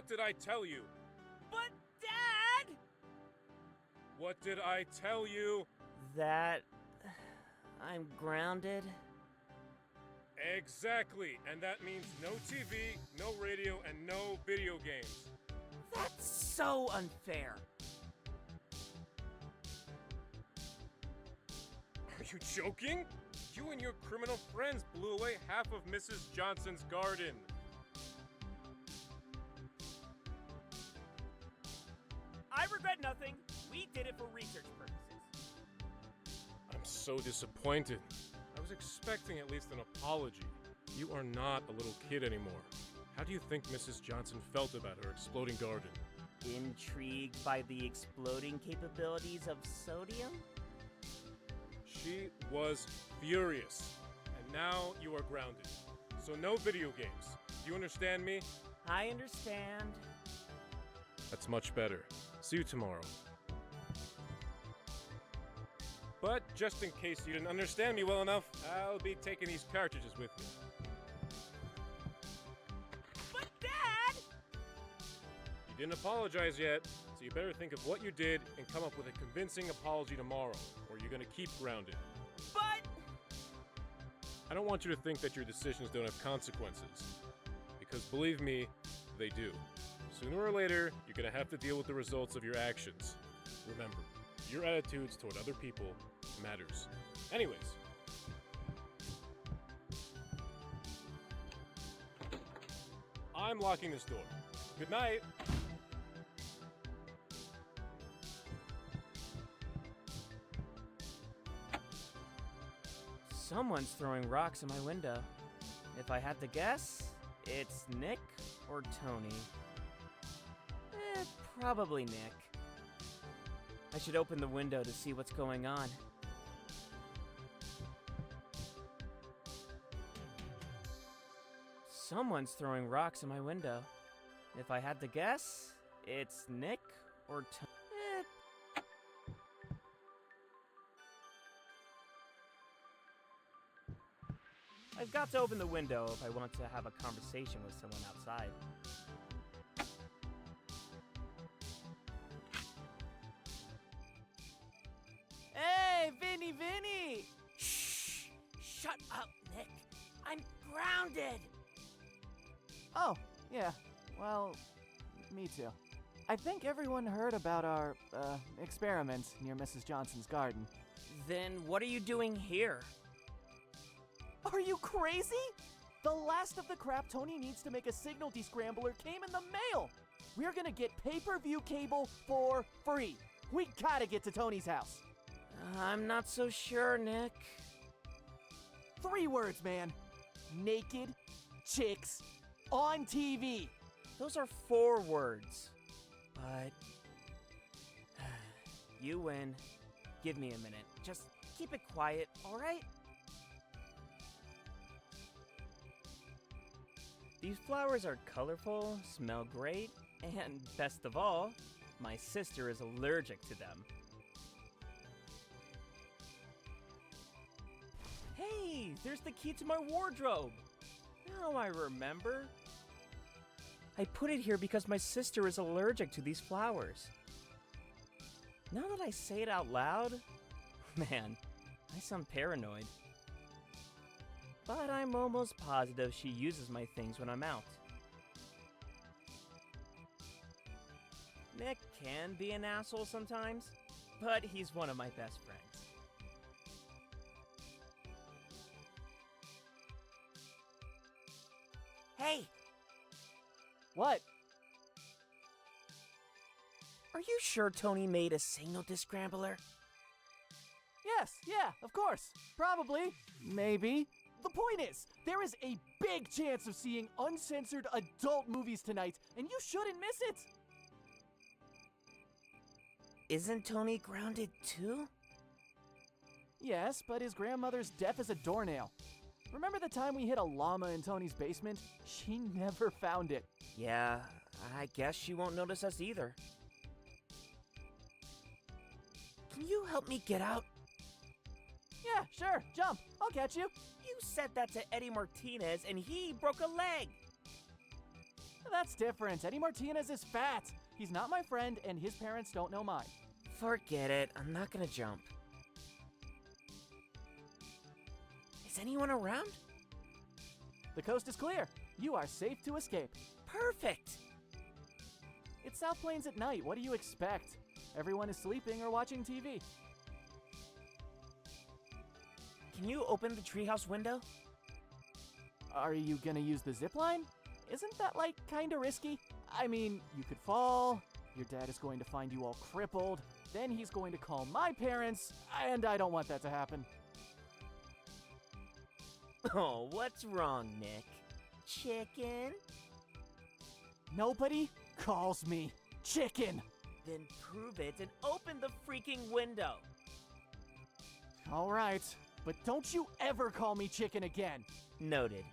What did I tell you? But, Dad! What did I tell you? That... I'm grounded. Exactly, and that means no TV, no radio, and no video games. That's so unfair. Are you joking? You and your criminal friends blew away half of Mrs. Johnson's garden. I regret nothing. We did it for research purposes. I'm so disappointed. I was expecting at least an apology. You are not a little kid anymore. How do you think Mrs. Johnson felt about her exploding garden? Intrigued by the exploding capabilities of sodium? She was furious. And now you are grounded. So no video games. Do you understand me? I understand. That's much better. See you tomorrow. But just in case you didn't understand me well enough, I'll be taking these cartridges with me. But Dad! You didn't apologize yet, so you better think of what you did and come up with a convincing apology tomorrow, or you're gonna keep grounded. But... I don't want you to think that your decisions don't have consequences. Because believe me, they do. Sooner or later, you're gonna have to deal with the results of your actions. Remember, your attitudes toward other people matters. Anyways. I'm locking this door. Good night. Someone's throwing rocks in my window. If I had to guess, it's Nick or Tony. Probably Nick. I should open the window to see what's going on. Someone's throwing rocks in my window. If I had to guess, it's Nick or Tony. I've got to open the window if I want to have a conversation with someone outside. Hey, Vinny! Shh! Shut up, Nick! I'm grounded! Oh, yeah. Well, me too. I think everyone heard about our, experiment near Mrs. Johnson's garden. Then what are you doing here? Are you crazy? The last of the crap Tony needs to make a signal descrambler came in the mail! We're gonna get pay-per-view cable for free. We gotta get to Tony's house. I'm not so sure, Nick. 3 words, man. Naked chicks on TV. Those are 4 words. But... you win. Give me a minute. Just keep it quiet, alright? These flowers are colorful, smell great, and best of all, my sister is allergic to them. Hey, there's the key to my wardrobe. Now I remember. I put it here because my sister is allergic to these flowers. Now that I say it out loud, man, I sound paranoid. But I'm almost positive she uses my things when I'm out. Nick can be an asshole sometimes, but he's one of my best friends. Hey! What? Are you sure Tony made a signal descrambler? Yes, yeah, of course. Probably. Maybe. The point is, there is a big chance of seeing uncensored adult movies tonight, and you shouldn't miss it! Isn't Tony grounded too? Yes, but his grandmother's deaf as a doornail. Remember the time we hid a llama in Tony's basement? She never found it. Yeah, I guess she won't notice us either. Can you help me get out? Yeah, sure, jump. I'll catch you. You said that to Eddie Martinez and he broke a leg. That's different. Eddie Martinez is fat. He's not my friend, and his parents don't know mine. Forget it. I'm not gonna jump. Is anyone around? The coast is clear. You are safe to escape. Perfect. It's South Plains at night. What do you expect? Everyone is sleeping or watching TV. Can you open the treehouse window? Are you gonna use the zip line? Isn't that, like, kinda risky? I mean, you could fall, your dad is going to find you all crippled, then he's going to call my parents, and I don't want that to happen. Oh, what's wrong, Nick? Chicken? Nobody calls me chicken. Then prove it and open the freaking window. All right, but don't you ever call me chicken again. Noted.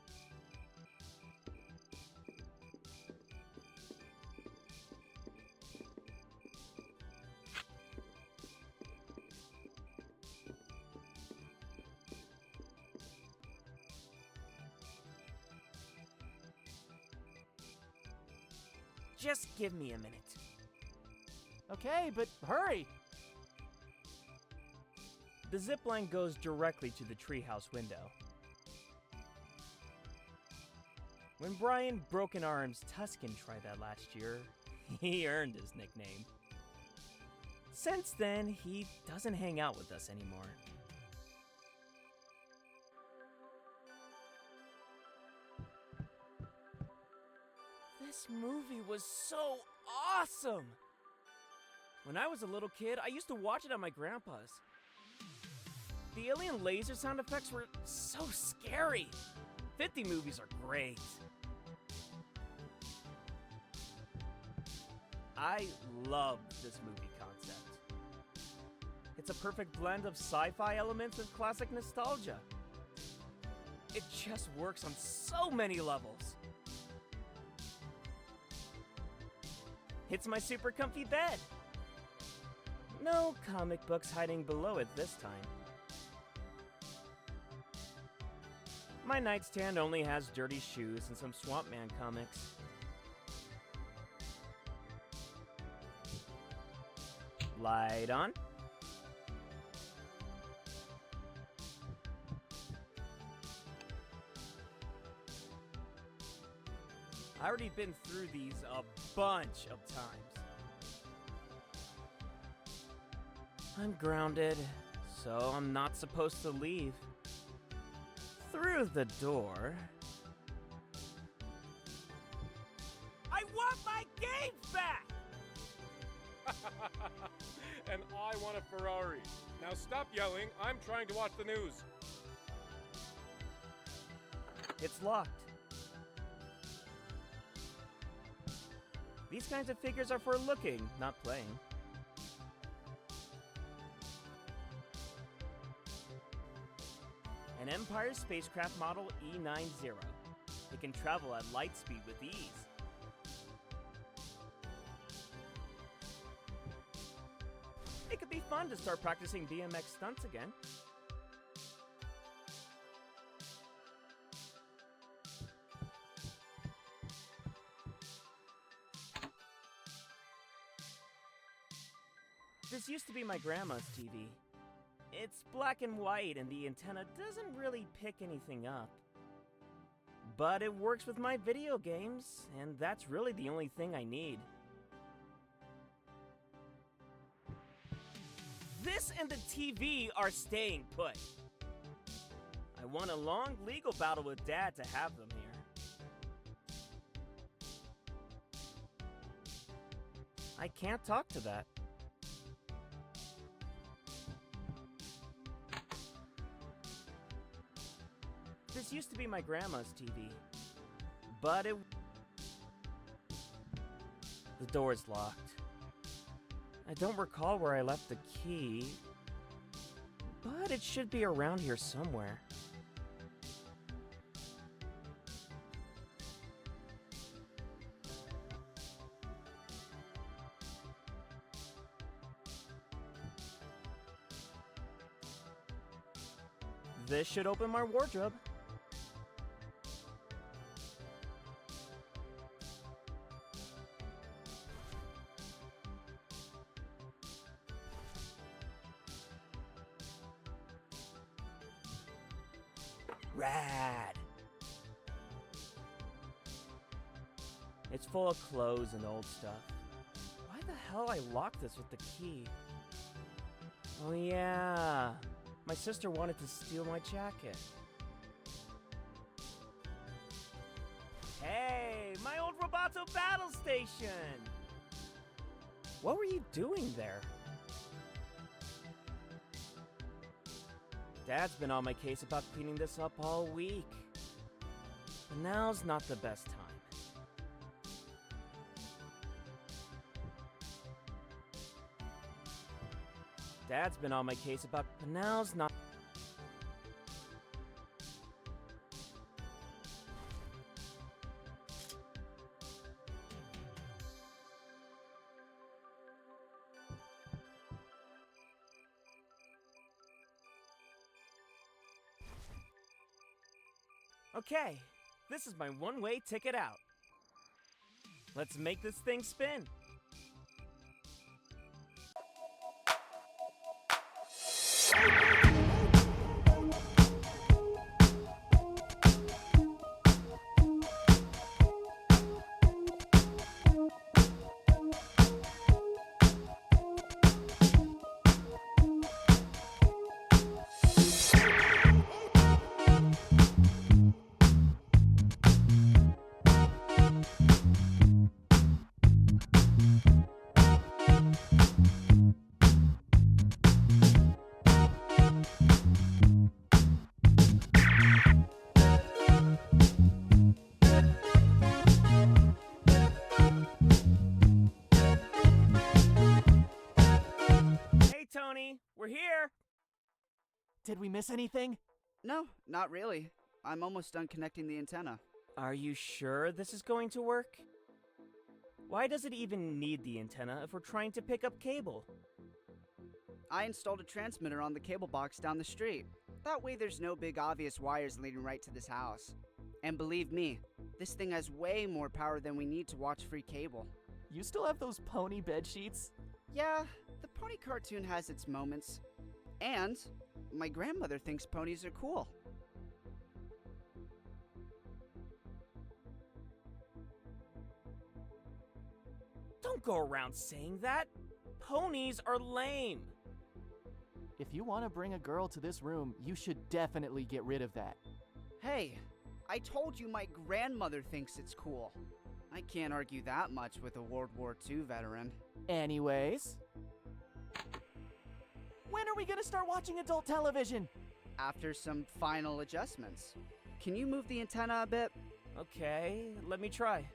Just give me a minute. Okay, but hurry. The zip line goes directly to the treehouse window. When Brian Broken Arms Tuscan tried that last year, he earned his nickname. Since then, he doesn't hang out with us anymore. This movie was so awesome! When I was a little kid, I used to watch it at my grandpa's. The alien laser sound effects were so scary. 50 movies are great. I love this movie concept. It's a perfect blend of sci-fi elements with classic nostalgia. It just works on so many levels. It's my super comfy bed. No comic books hiding below it this time. My nightstand only has dirty shoes and some Swamp Man comics. Light on. I already been through these a bunch of times. I'm grounded, so I'm not supposed to leave. Through the door. I want my games back! And I want a Ferrari. Now stop yelling. I'm trying to watch the news. It's locked. These kinds of figures are for looking, not playing. An Empire spacecraft model E90. It can travel at light speed with ease. It could be fun to start practicing BMX stunts again. This used to be my grandma's TV. It's black and white and the antenna doesn't really pick anything up. But it works with my video games, and that's really the only thing I need. This and the TV are staying put. I won a long legal battle with Dad to have them here. I can't talk to that. This used to be my grandma's TV, but the door's locked. I don't recall where I left the key, but it should be around here somewhere. This should open my wardrobe. Rad. It's full of clothes and old stuff. Why the hell I locked this with the key? Oh yeah, my sister wanted to steal my jacket. Hey, my old Roboto battle station! What were you doing there? Dad's been on my case about cleaning this up all week. But now's not the best time. Dad's been on my case about, but now's not. Okay, this is my one-way ticket out. Let's make this thing spin. Tony, we're here! Did we miss anything? No, not really. I'm almost done connecting the antenna. Are you sure this is going to work? Why does it even need the antenna if we're trying to pick up cable? I installed a transmitter on the cable box down the street. That way there's no big obvious wires leading right to this house. And believe me, this thing has way more power than we need to watch free cable. You still have those pony bed sheets? Yeah, the pony cartoon has its moments. And my grandmother thinks ponies are cool. Don't go around saying that. Ponies are lame. If you want to bring a girl to this room, you should definitely get rid of that. Hey, I told you my grandmother thinks it's cool. I can't argue that much with a World War II veteran. Anyways, when are we gonna start watching adult television? After some final adjustments. Can you move the antenna a bit? Okay, let me try.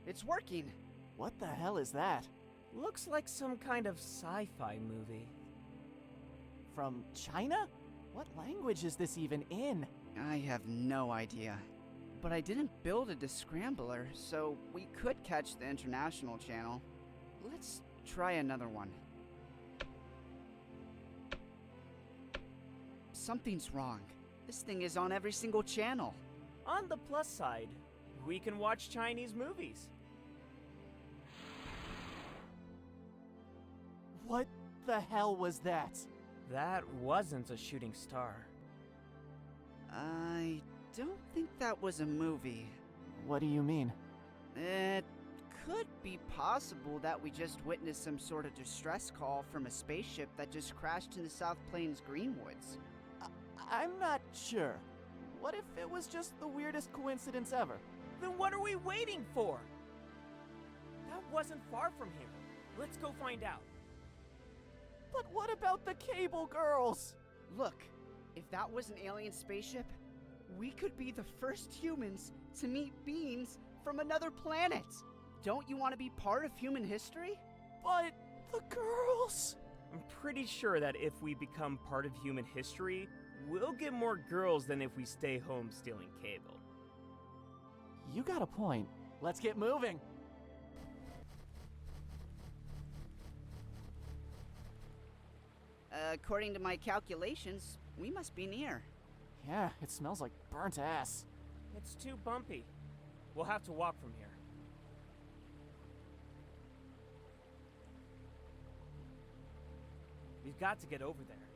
It's working. What the hell is that? Looks like some kind of sci-fi movie. From China? What language is this even in? I have no idea. But I didn't build a descrambler, so we could catch the international channel. Let's try another one. Something's wrong. This thing is on every single channel. On the plus side, we can watch Chinese movies. What the hell was that? That wasn't a shooting star. I don't think that was a movie. What do you mean? It could be possible that we just witnessed some sort of distress call from a spaceship that just crashed in the South Plains Greenwoods. I'm not sure. What if it was just the weirdest coincidence ever? Then what are we waiting for? That wasn't far from here. Let's go find out. But what about the cable girls? Look, if that was an alien spaceship, we could be the first humans to meet beings from another planet. Don't you want to be part of human history? But the girls? I'm pretty sure that if we become part of human history, we'll get more girls than if we stay home stealing cable. You got a point. Let's get moving. According to my calculations, we must be near. Yeah, it smells like burnt ass. It's too bumpy. We'll have to walk from here. We've got to get over there,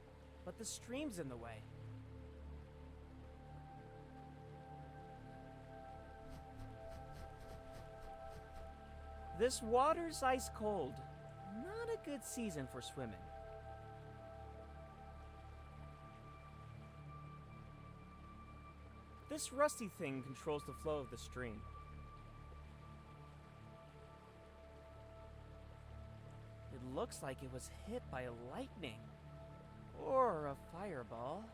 but the stream's in the way. This water's ice cold. Not a good season for swimming. This rusty thing controls the flow of the stream. It looks like it was hit by a lightning. Or a fireball.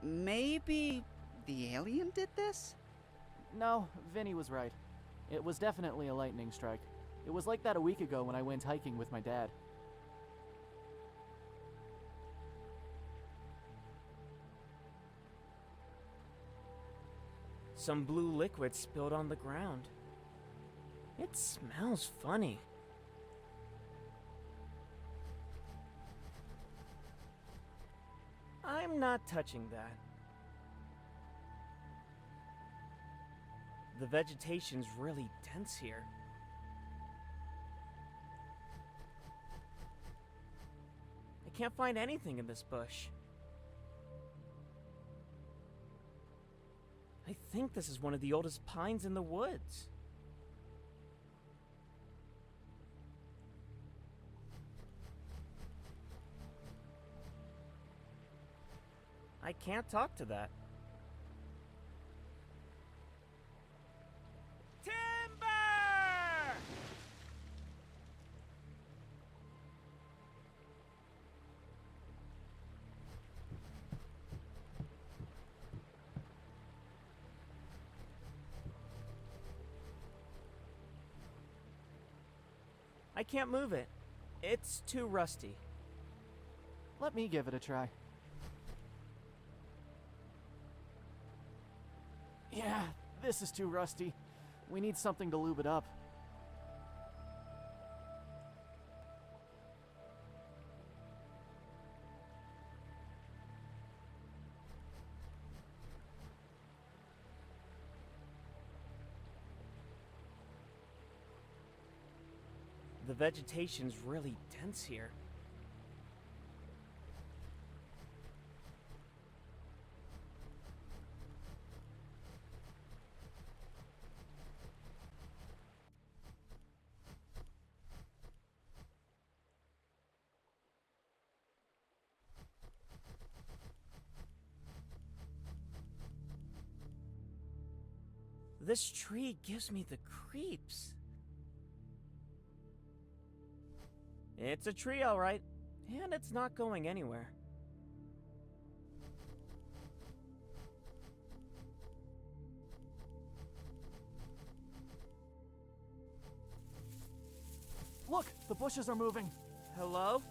Maybe the alien did this? No, Vinny was right. It was definitely a lightning strike. It was like that a week ago when I went hiking with my dad. Some blue liquid spilled on the ground. It smells funny. I'm not touching that. The vegetation's really dense here. I can't find anything in this bush. I think this is one of the oldest pines in the woods. I can't talk to that. Timber! I can't move it. It's too rusty. Let me give it a try. Yeah, this is too rusty. We need something to lube it up. The vegetation's really dense here. This tree gives me the creeps. It's a tree, all right, and it's not going anywhere. Look, the bushes are moving. Hello?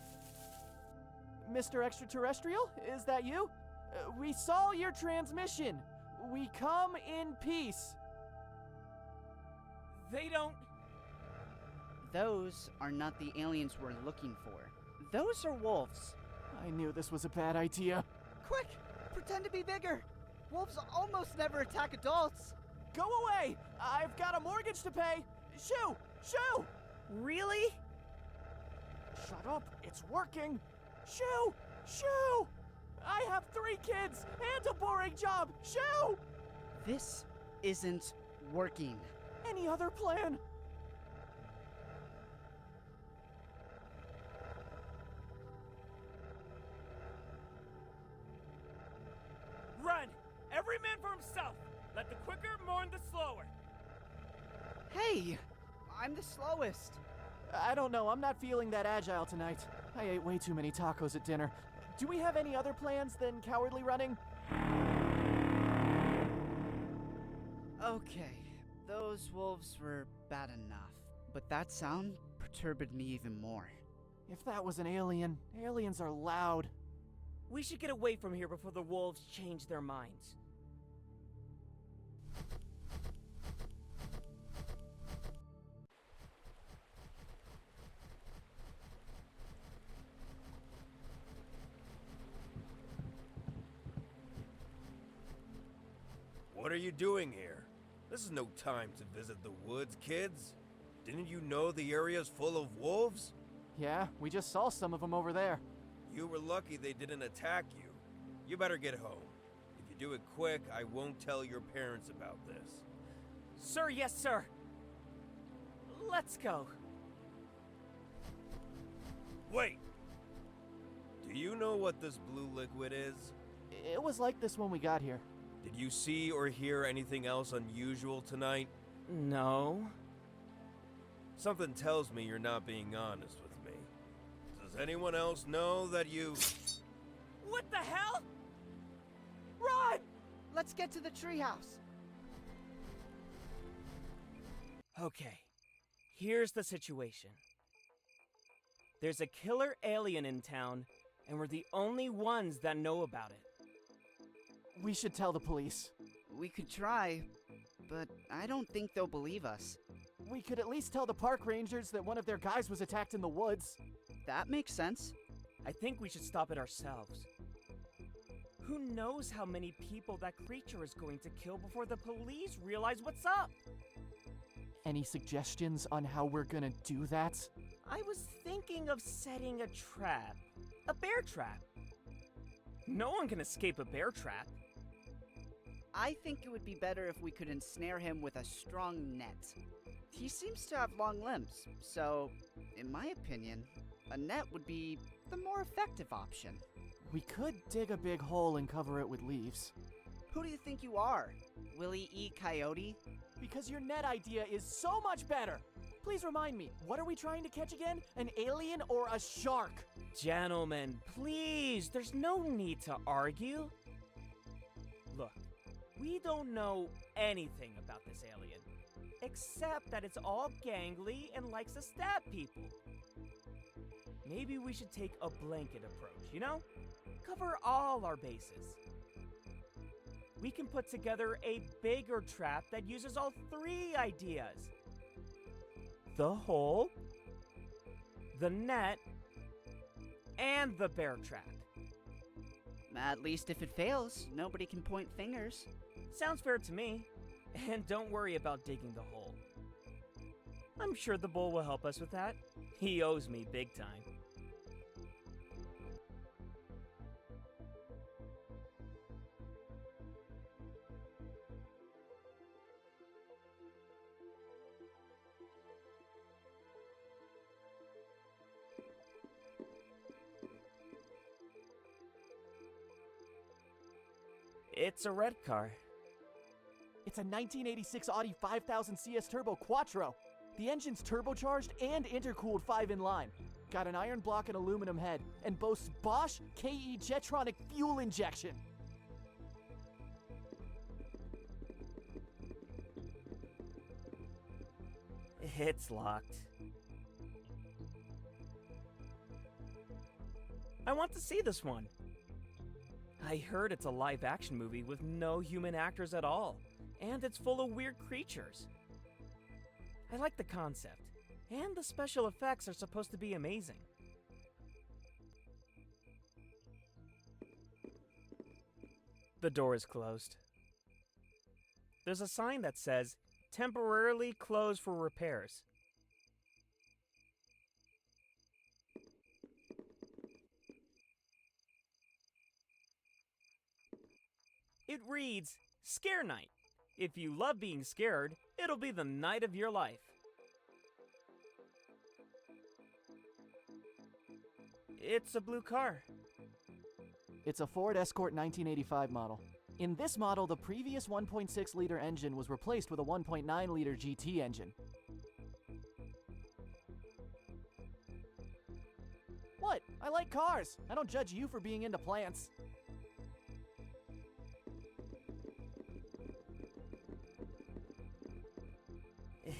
Mr. Extraterrestrial, is that you? We saw your transmission. We come in peace. They don't... Those are not the aliens we're looking for. Those are wolves. I knew this was a bad idea. Quick! Pretend to be bigger! Wolves almost never attack adults! Go away! I've got a mortgage to pay! Shoo! Shoo! Really? Shut up! It's working! Shoo! Shoo! I have 3 kids and a boring job! Shoo! This isn't working. Any other plan? Run! Every man for himself! Let the quicker mourn the slower! Hey! I'm the slowest. I don't know, I'm not feeling that agile tonight. I ate way too many tacos at dinner. Do we have any other plans than cowardly running? Okay, those wolves were bad enough, but that sound perturbed me even more. If that was an alien, aliens are loud. We should get away from here before the wolves change their minds. you doing here? This is no time to visit the woods, kids. Didn't you know the area's full of wolves? Yeah, we just saw some of them over there. You were lucky they didn't attack you. You better get home. If you do it quick, I won't tell your parents about this. Sir, yes, sir. Let's go. Wait! Do you know what this blue liquid is? It was like this when we got here. Did you see or hear anything else unusual tonight? No. Something tells me you're not being honest with me. Does anyone else know that you... What the hell? Run! Let's get to the treehouse. Okay, here's the situation. There's a killer alien in town, and we're the only ones that know about it. We should tell the police. We could try, but I don't think they'll believe us. We could at least tell the park rangers that one of their guys was attacked in the woods. That makes sense. I think we should stop it ourselves. Who knows how many people that creature is going to kill before the police realize what's up? Any suggestions on how we're gonna do that? I was thinking of setting a trap. A bear trap. No one can escape a bear trap. I think it would be better if we could ensnare him with a strong net. He seems to have long limbs, so, in my opinion, a net would be the more effective option. We could dig a big hole and cover it with leaves. Who do you think you are? Willie E. Coyote? Because your net idea is so much better! Please remind me, what are we trying to catch again? An alien or a shark? Gentlemen, please, there's no need to argue. Look, we don't know anything about this alien, except that it's all gangly and likes to stab people. Maybe we should take a blanket approach, you know? Cover all our bases. We can put together a bigger trap that uses all three ideas. The hole, the net, and the bear trap. At least if it fails, nobody can point fingers. Sounds fair to me. And don't worry about digging the hole. I'm sure the bull will help us with that. He owes me big time. It's a red car. It's a 1986 Audi 5000 CS Turbo Quattro. The engine's turbocharged and intercooled 5-in-line. Got an iron block and aluminum head, and boasts Bosch KE Jetronic fuel injection. It's locked. I want to see this one. I heard it's a live-action movie with no human actors at all, and it's full of weird creatures. I like the concept, and the special effects are supposed to be amazing. The door is closed. There's a sign that says, "Temporarily closed for repairs." It reads, "Scare Night. If you love being scared, it'll be the night of your life." It's a blue car. It's a Ford Escort 1985 model. In this model, the previous 1.6-liter engine was replaced with a 1.9-liter GT engine. What? I like cars. I don't judge you for being into plants.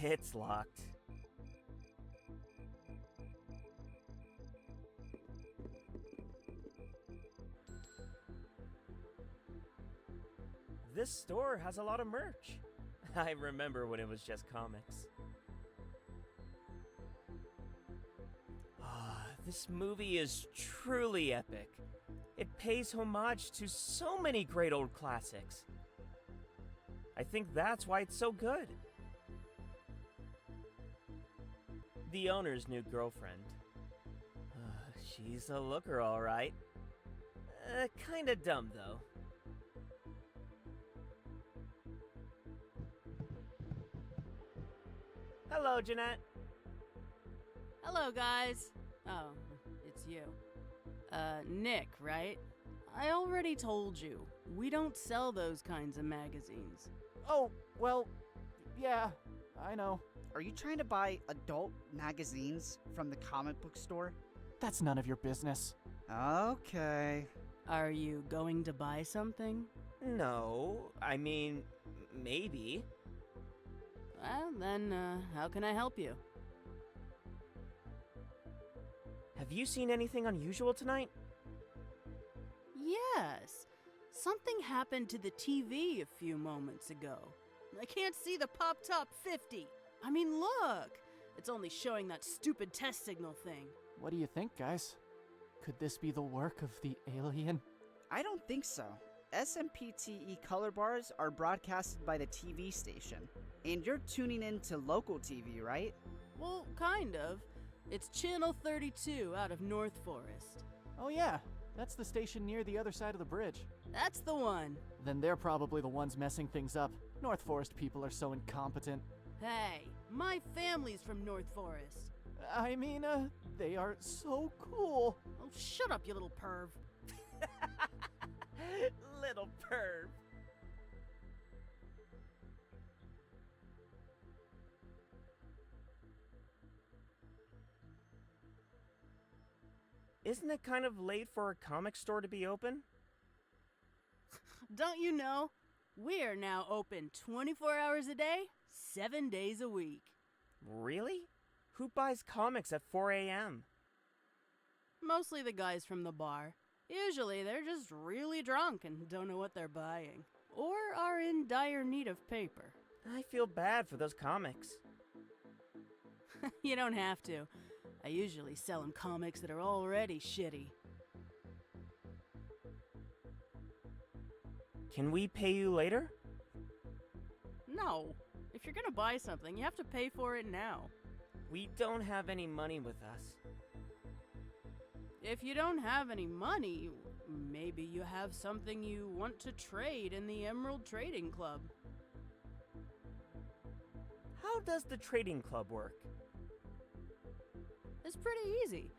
It's locked. This store has a lot of merch. I remember when it was just comics. This movie is truly epic. It pays homage to so many great old classics. I think that's why it's so good. The owner's new girlfriend. She's a looker, all right. Kinda dumb, though. Hello, Jeanette. Hello, guys. Oh, it's you. Nick, right? I already told you, we don't sell those kinds of magazines. Oh, well, yeah, I know. Are you trying to buy adult magazines from the comic book store? That's none of your business. Okay. Are you going to buy something? No, I mean, maybe. Well, then, how can I help you? Have you seen anything unusual tonight? Yes. Something happened to the TV a few moments ago. I can't see the Pop Top 50. I mean, look! It's only showing that stupid test signal thing. What do you think, guys? Could this be the work of the alien? I don't think so. SMPTE color bars are broadcasted by the TV station. And you're tuning in to local TV, right? Well, kind of. It's Channel 32 out of North Forest. Oh yeah, that's the station near the other side of the bridge. That's the one. Then they're probably the ones messing things up. North Forest people are so incompetent. Hey, my family's from North Forest. I mean, they are so cool. Oh, shut up, you little perv. Little perv. Isn't it kind of late for a comic store to be open? Don't you know? We're now open 24 hours a day, 7 days a week. Really? Who buys comics at 4 a.m.? Mostly the guys from the bar. Usually they're just really drunk and don't know what they're buying. Or are in dire need of paper. I feel bad for those comics. You don't have to. I usually sell them comics that are already shitty. Can we pay you later? No. If you're gonna buy something, you have to pay for it now. We don't have any money with us. If you don't have any money, maybe you have something you want to trade in the Emerald Trading Club. How does the trading club work? It's pretty easy.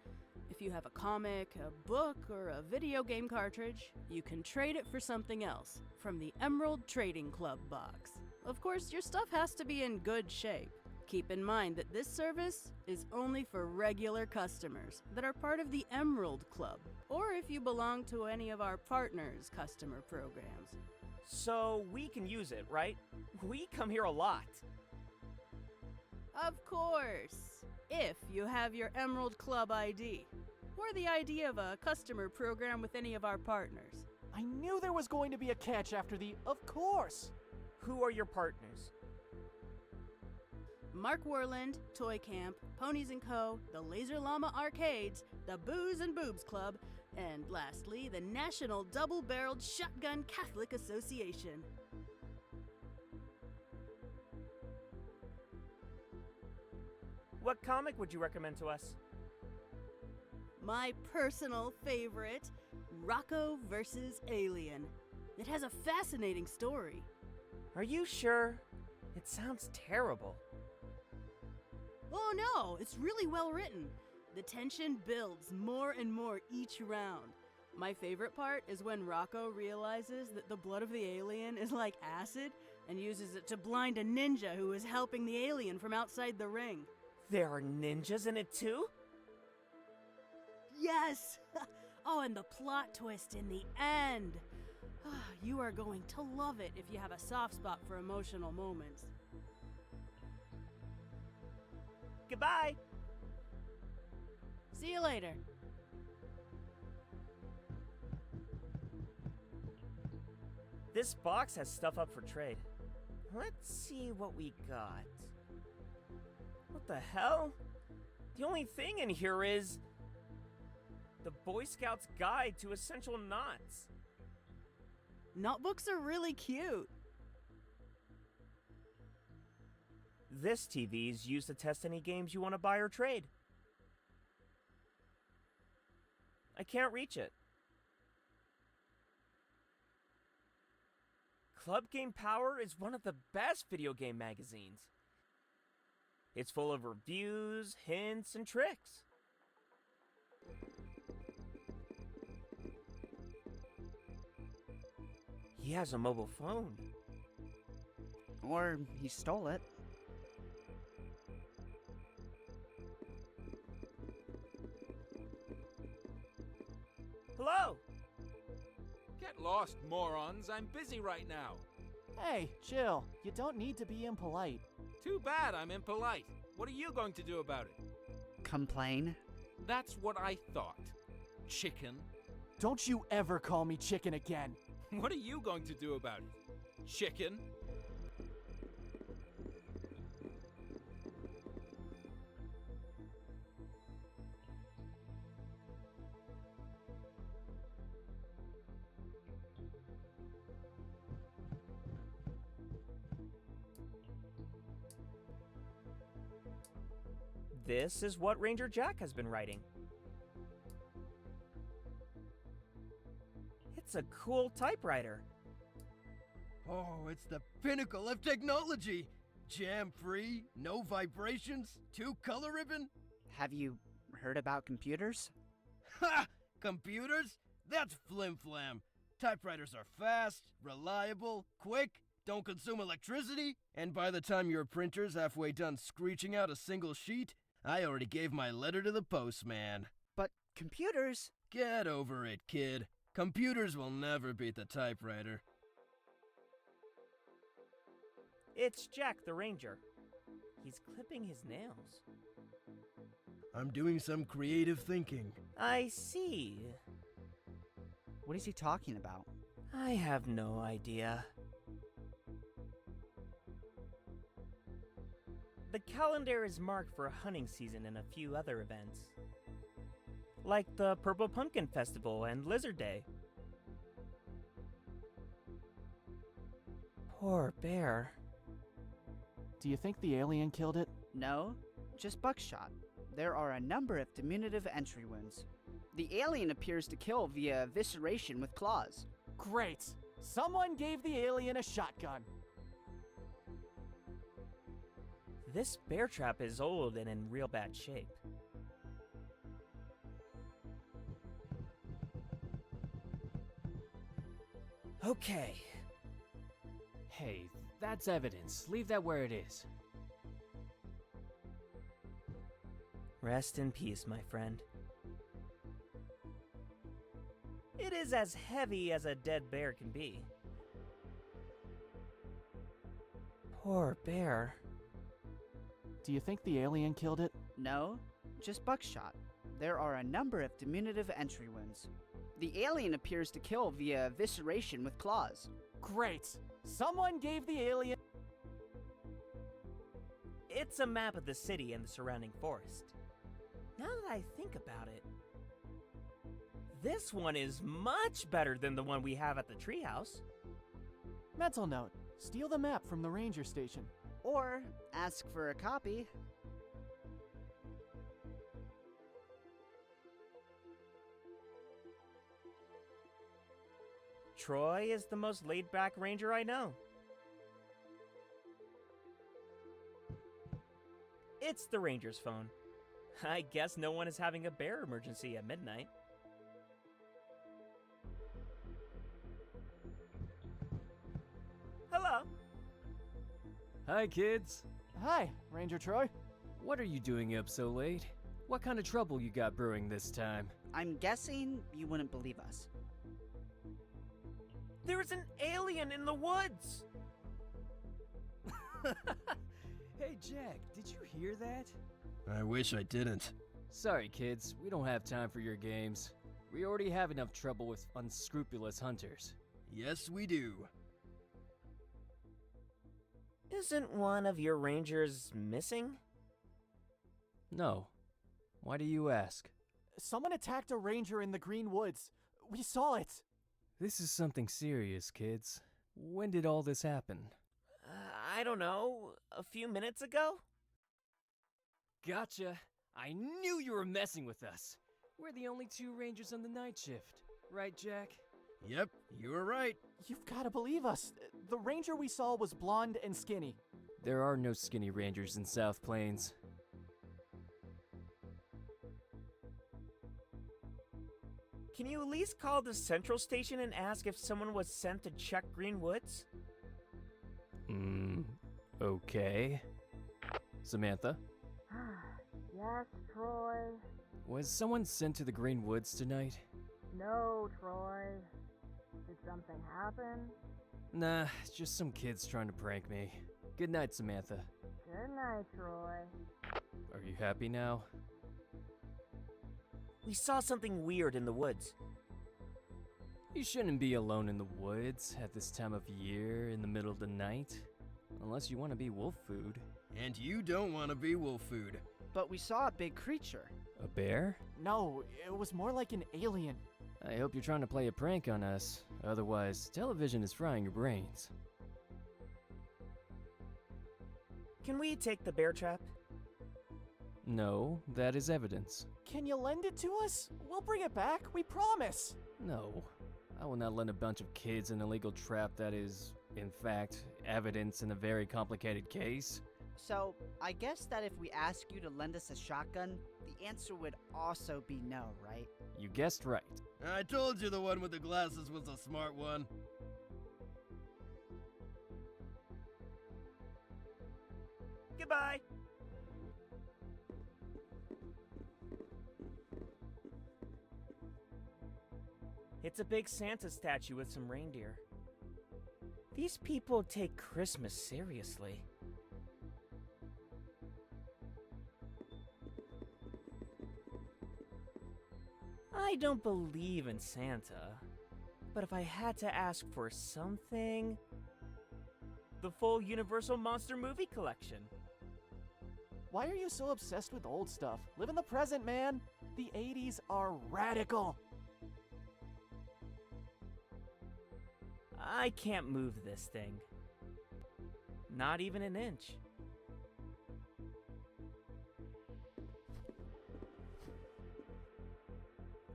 If you have a comic, a book, or a video game cartridge, you can trade it for something else from the Emerald Trading Club box. Of course, your stuff has to be in good shape. Keep in mind that this service is only for regular customers that are part of the Emerald Club, or if you belong to any of our partners' customer programs. So we can use it, right? We come here a lot. Of course, if you have your Emerald Club ID, or the ID of a customer program with any of our partners. I knew there was going to be a catch after the of course. Who are your partners? Mark Werland, Toy Camp, Ponies & Co., the Laser Llama Arcades, the Booze and Boobs Club, and lastly, the National Double-Barreled Shotgun Catholic Association. What comic would you recommend to us? My personal favorite, Rocco vs. Alien. It has a fascinating story. Are you sure? It sounds terrible. Oh no, it's really well written. The tension builds more and more each round. My favorite part is when Rocco realizes that the blood of the alien is like acid and uses it to blind a ninja who is helping the alien from outside the ring. There are ninjas in it too? Yes! Oh, and the plot twist in the end. You are going to love it if you have a soft spot for emotional moments. Goodbye! See you later. This box has stuff up for trade. Let's see what we got. What the hell? The only thing in here is the Boy Scout's Guide to Essential Knots. Knot books are really cute. This TV is used to test any games you want to buy or trade. I can't reach it. Club Game Power is one of the best video game magazines. It's full of reviews, hints, and tricks. He has a mobile phone. Or he stole it. Hello? Get lost, morons. I'm busy right now. Hey, chill. You don't need to be impolite. Too bad I'm impolite. What are you going to do about it? Complain? That's what I thought. Chicken. Don't you ever call me chicken again. What are you going to do about it? Chicken? This is what Ranger Jack has been writing. It's a cool typewriter. Oh, it's the pinnacle of technology! Jam-free, no vibrations, 2-color ribbon? Have you heard about computers? Ha! Computers? That's flim-flam. Typewriters are fast, reliable, quick, don't consume electricity, and by the time your printer's halfway done screeching out a single sheet, I already gave my letter to the postman. But computers? Get over it, kid. Computers will never beat the typewriter. It's Jack the Ranger. He's clipping his nails. I'm doing some creative thinking. I see. What is he talking about? I have no idea. The calendar is marked for hunting season and a few other events, like the Purple Pumpkin Festival and Lizard Day. Poor bear. Do you think the alien killed it? No, just buckshot. There are a number of diminutive entry wounds. The alien appears to kill via evisceration with claws. Great! Someone gave the alien a shotgun. This bear trap is old and in real bad shape. Okay. Hey, that's evidence. Leave that where it is. Rest in peace, my friend. It is as heavy as a dead bear can be. Poor bear. Do you think the alien killed it? No, just buckshot. There are a number of diminutive entry wounds. The alien appears to kill via evisceration with claws. Great! Someone gave the alien... It's a map of the city and the surrounding forest. Now that I think about it, this one is much better than the one we have at the treehouse. Mental note. Steal the map from the ranger station. Or ask for a copy. Troy is the most laid-back ranger I know. It's the ranger's phone. I guess no one is having a bear emergency at midnight. Hello. Hi, kids. Hi, Ranger Troy. What are you doing up so late? What kind of trouble you got brewing this time? I'm guessing you wouldn't believe us. There's an alien in the woods! Hey, Jack, did you hear that? I wish I didn't. Sorry, kids. We don't have time for your games. We already have enough trouble with unscrupulous hunters. Yes, we do. Isn't one of your rangers missing? No. Why do you ask? Someone attacked a ranger in the Green Woods. We saw it. This is something serious, kids. When did all this happen? I don't know, a few minutes ago? Gotcha. I knew you were messing with us. We're the only two rangers on the night shift. Right, Jack? Yep, you were right. You've got to believe us. The ranger we saw was blonde and skinny. There are no skinny rangers in South Plains. Can you at least call the central station and ask if someone was sent to check Green Woods? Okay. Samantha? Yes, Troy. Was someone sent to the Green Woods tonight? No, Troy. Did something happen? Nah, it's just some kids trying to prank me. Good night, Samantha. Good night, Troy. Are you happy now? We saw something weird in the woods. You shouldn't be alone in the woods at this time of year in the middle of the night. Unless you want to be wolf food. And you don't want to be wolf food. But we saw a big creature. A bear? No, it was more like an alien. I hope you're trying to play a prank on us. Otherwise, television is frying your brains. Can we take the bear trap? No, that is evidence. Can you lend it to us? We'll bring it back, we promise. No, I will not lend a bunch of kids an illegal trap that is, in fact, evidence in a very complicated case. So, I guess that if we ask you to lend us a shotgun, the answer would also be no, right? You guessed right. I told you the one with the glasses was a smart one. Goodbye. It's a big Santa statue with some reindeer. These people take Christmas seriously. I don't believe in Santa, but if I had to ask for something, the full Universal Monster movie collection. Why are you so obsessed with old stuff? Live in the present, man. The 80s are radical. I can't move this thing. Not even an inch.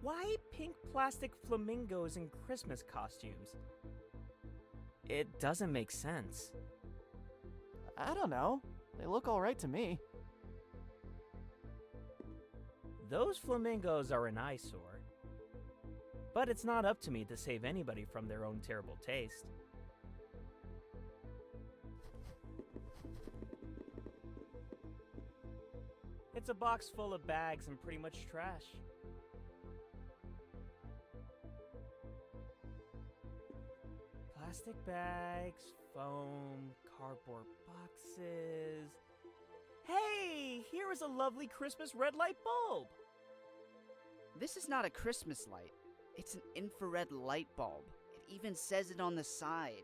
Why pink plastic flamingos in Christmas costumes? It doesn't make sense. I don't know. They look alright to me. Those flamingos are an eyesore. But it's not up to me to save anybody from their own terrible taste. It's a box full of bags and pretty much trash. Plastic bags, foam, cardboard boxes. Hey, here is a lovely Christmas red light bulb. This is not a Christmas light. It's an infrared light bulb. It even says it on the side.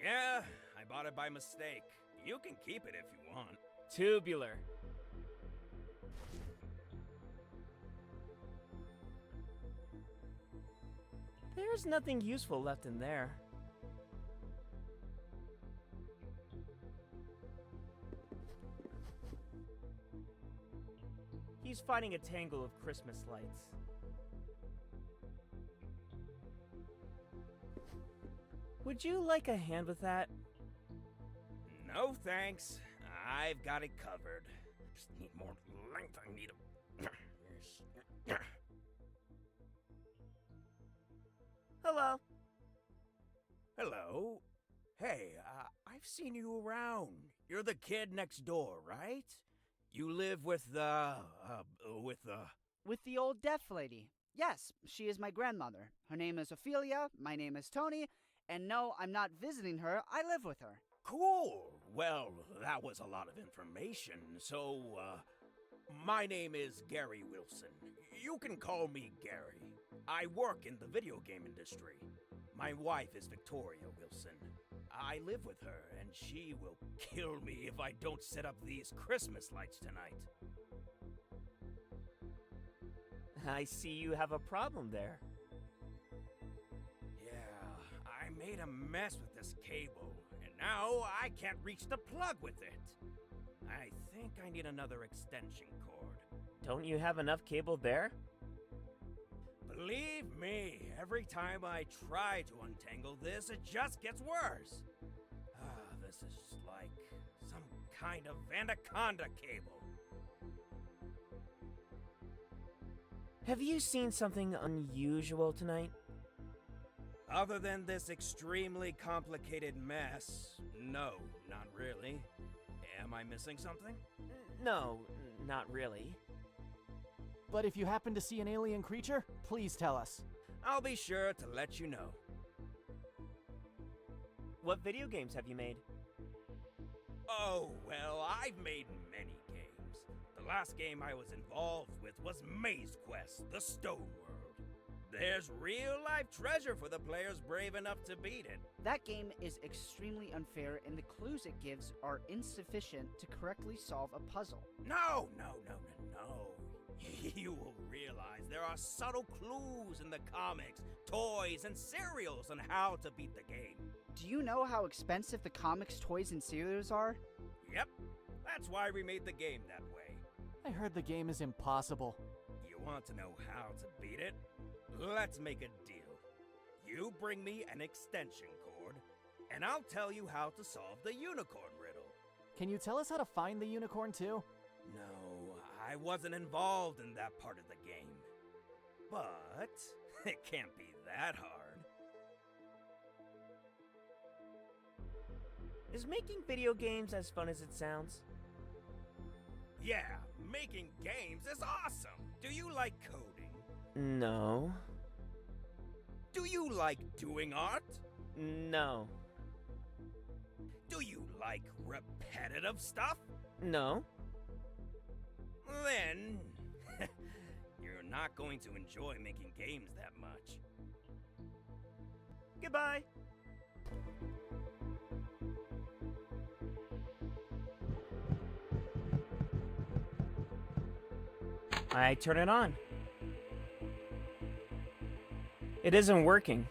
Yeah, I bought it by mistake. You can keep it if you want. Tubular. There's nothing useful left in there. He's finding a tangle of Christmas lights. Would you like a hand with that? No thanks. I've got it covered. Just need more length. I need a... Hello. Hello. Hey, I've seen you around. You're the kid next door, right? You live with the... With the old deaf lady. Yes, she is my grandmother. Her name is Ophelia, my name is Tony, and no, I'm not visiting her, I live with her. Cool. Well, that was a lot of information. So, my name is Gary Wilson. You can call me Gary. I work in the video game industry. My wife is Victoria Wilson. I live with her, and she will kill me if I don't set up these Christmas lights tonight. I see you have a problem there. Yeah, I made a mess with this cable, and Now I can't reach the plug with it. I think I need another extension cord. Don't you have enough cable there? Believe me, every time I try to untangle this, it just gets worse. This is like some kind of anaconda cable. Have you seen something unusual tonight? Other than this extremely complicated mess, no, not really. Am I missing something? No, not really. But if you happen to see an alien creature, please tell us. I'll be sure to let you know. What video games have you made? Oh, well, I've made many games. The last game I was involved with was Maze Quest, the Stone World. There's real-life treasure for the players brave enough to beat it. That game is extremely unfair, and the clues it gives are insufficient to correctly solve a puzzle. No. You will realize there are subtle clues in the comics, toys, and cereals on how to beat the game. Do you know how expensive the comics, toys, and cereals are? Yep, that's why we made the game that way. I heard the game is impossible. You want to know how to beat it? Let's make a deal. You bring me an extension cord, and I'll tell you how to solve the unicorn riddle. Can you tell us how to find the unicorn too? No, I wasn't involved in that part of the game. But it can't be that hard. Is making video games as fun as it sounds? Yeah, making games is awesome. Do you like coding? No. Do you like doing art? No. Do you like repetitive stuff? No. Then you're not going to enjoy making games that much. Goodbye. I turn it on. It isn't working.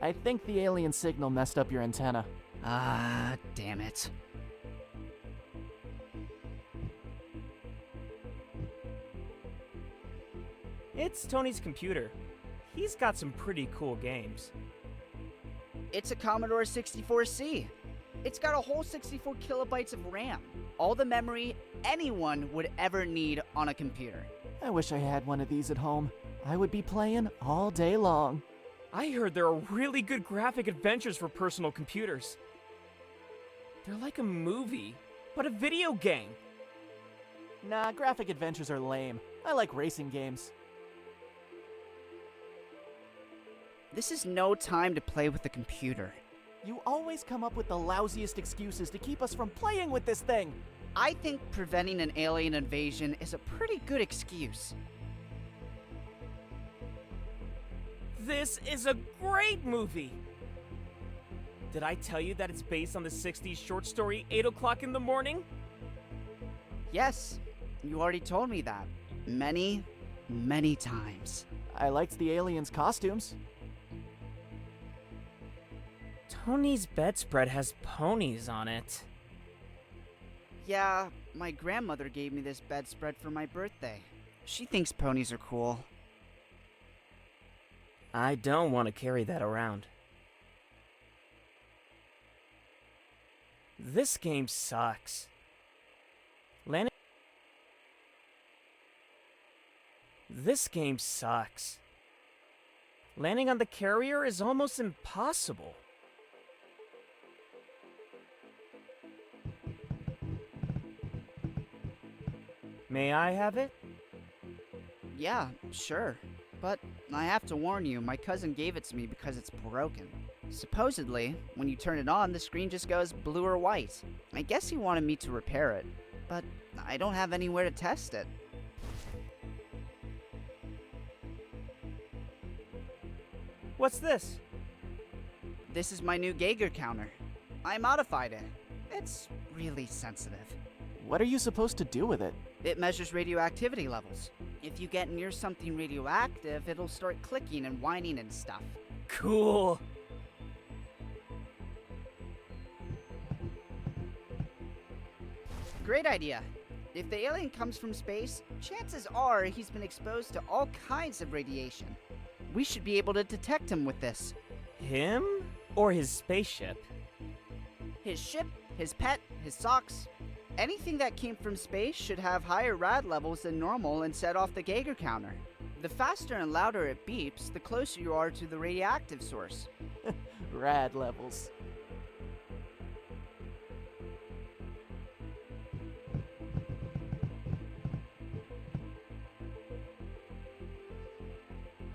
I think the alien signal messed up your antenna. Ah, damn it. It's Tony's computer. He's got some pretty cool games. It's a Commodore 64C. It's got a whole 64 kilobytes of RAM. All the memory anyone would ever need on a computer. I wish I had one of these at home. I would be playing all day long. I heard there are really good graphic adventures for personal computers. They're like a movie, but a video game. Nah, graphic adventures are lame. I like racing games. This is no time to play with the computer. You always come up with the lousiest excuses to keep us from playing with this thing. I think preventing an alien invasion is a pretty good excuse. This is a great movie! Did I tell you that it's based on the 60s short story 8 o'clock in the morning? Yes, you already told me that. Many, many times. I liked the aliens' costumes. Tony's bedspread has ponies on it. Yeah, my grandmother gave me this bedspread for my birthday. She thinks ponies are cool. I don't want to carry that around. This game sucks. This game sucks. Landing on the carrier is almost impossible. May I have it? Yeah, sure. But I have to warn you, my cousin gave it to me because it's broken. Supposedly, when you turn it on, the screen just goes blue or white. I guess he wanted me to repair it, but I don't have anywhere to test it. What's this? This is my new Geiger counter. I modified it. It's really sensitive. What are you supposed to do with it? It measures radioactivity levels. If you get near something radioactive, it'll start clicking and whining and stuff. Cool. Great idea. If the alien comes from space, chances are he's been exposed to all kinds of radiation. We should be able to detect him with this. Him? Or his spaceship? His ship, his pet, his socks. Anything that came from space should have higher rad levels than normal and set off the Geiger counter. The faster and louder it beeps, the closer you are to the radioactive source. Rad levels.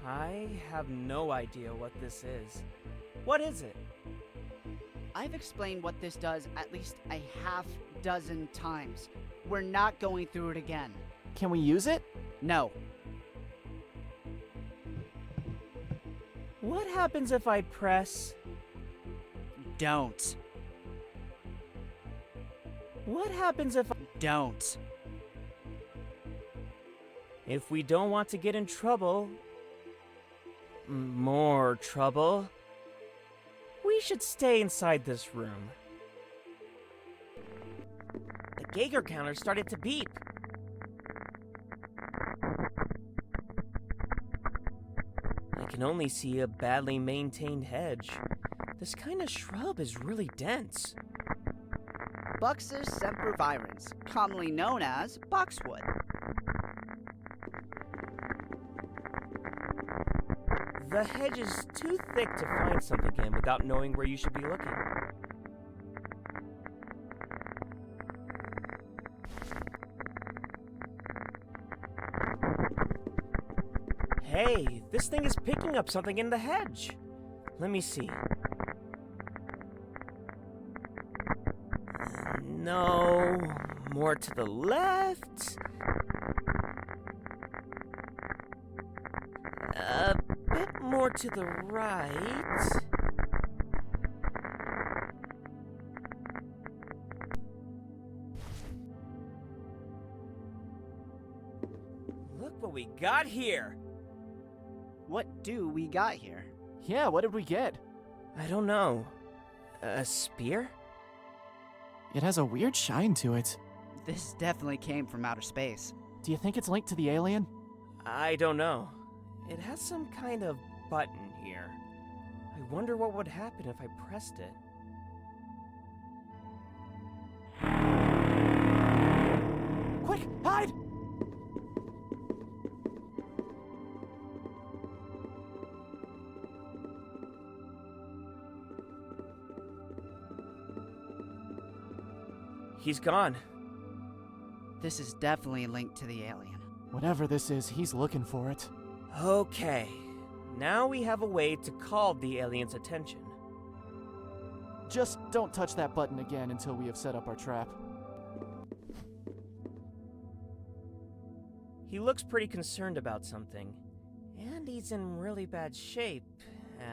I have no idea what this is. What is it? I've explained what this does at least a half dozen times. We're not going through it again. Can we use it? No. What happens if I press? Don't. What happens if Don't. If we don't want to get in trouble, more trouble, we should stay inside this room. The Geiger counter started to beep. I can only see a badly maintained hedge. This kind of shrub is really dense. Buxus sempervirens, commonly known as boxwood. The hedge is too thick to find something in without knowing where you should be looking. Hey, this thing is picking up something in the hedge. Let me see. No, more to the left. A bit more to the right. Look what we got here. What do we got here? Yeah, what did we get? I don't know. A spear? It has a weird shine to it. This definitely came from outer space. Do you think it's linked to the alien? I don't know. It has some kind of button here. I wonder what would happen if I pressed it. Quick, hide! He's gone. This is definitely linked to the alien. Whatever this is, he's looking for it. Okay. Now we have a way to call the alien's attention. Just don't touch that button again until we have set up our trap. He looks pretty concerned about something. And he's in really bad shape,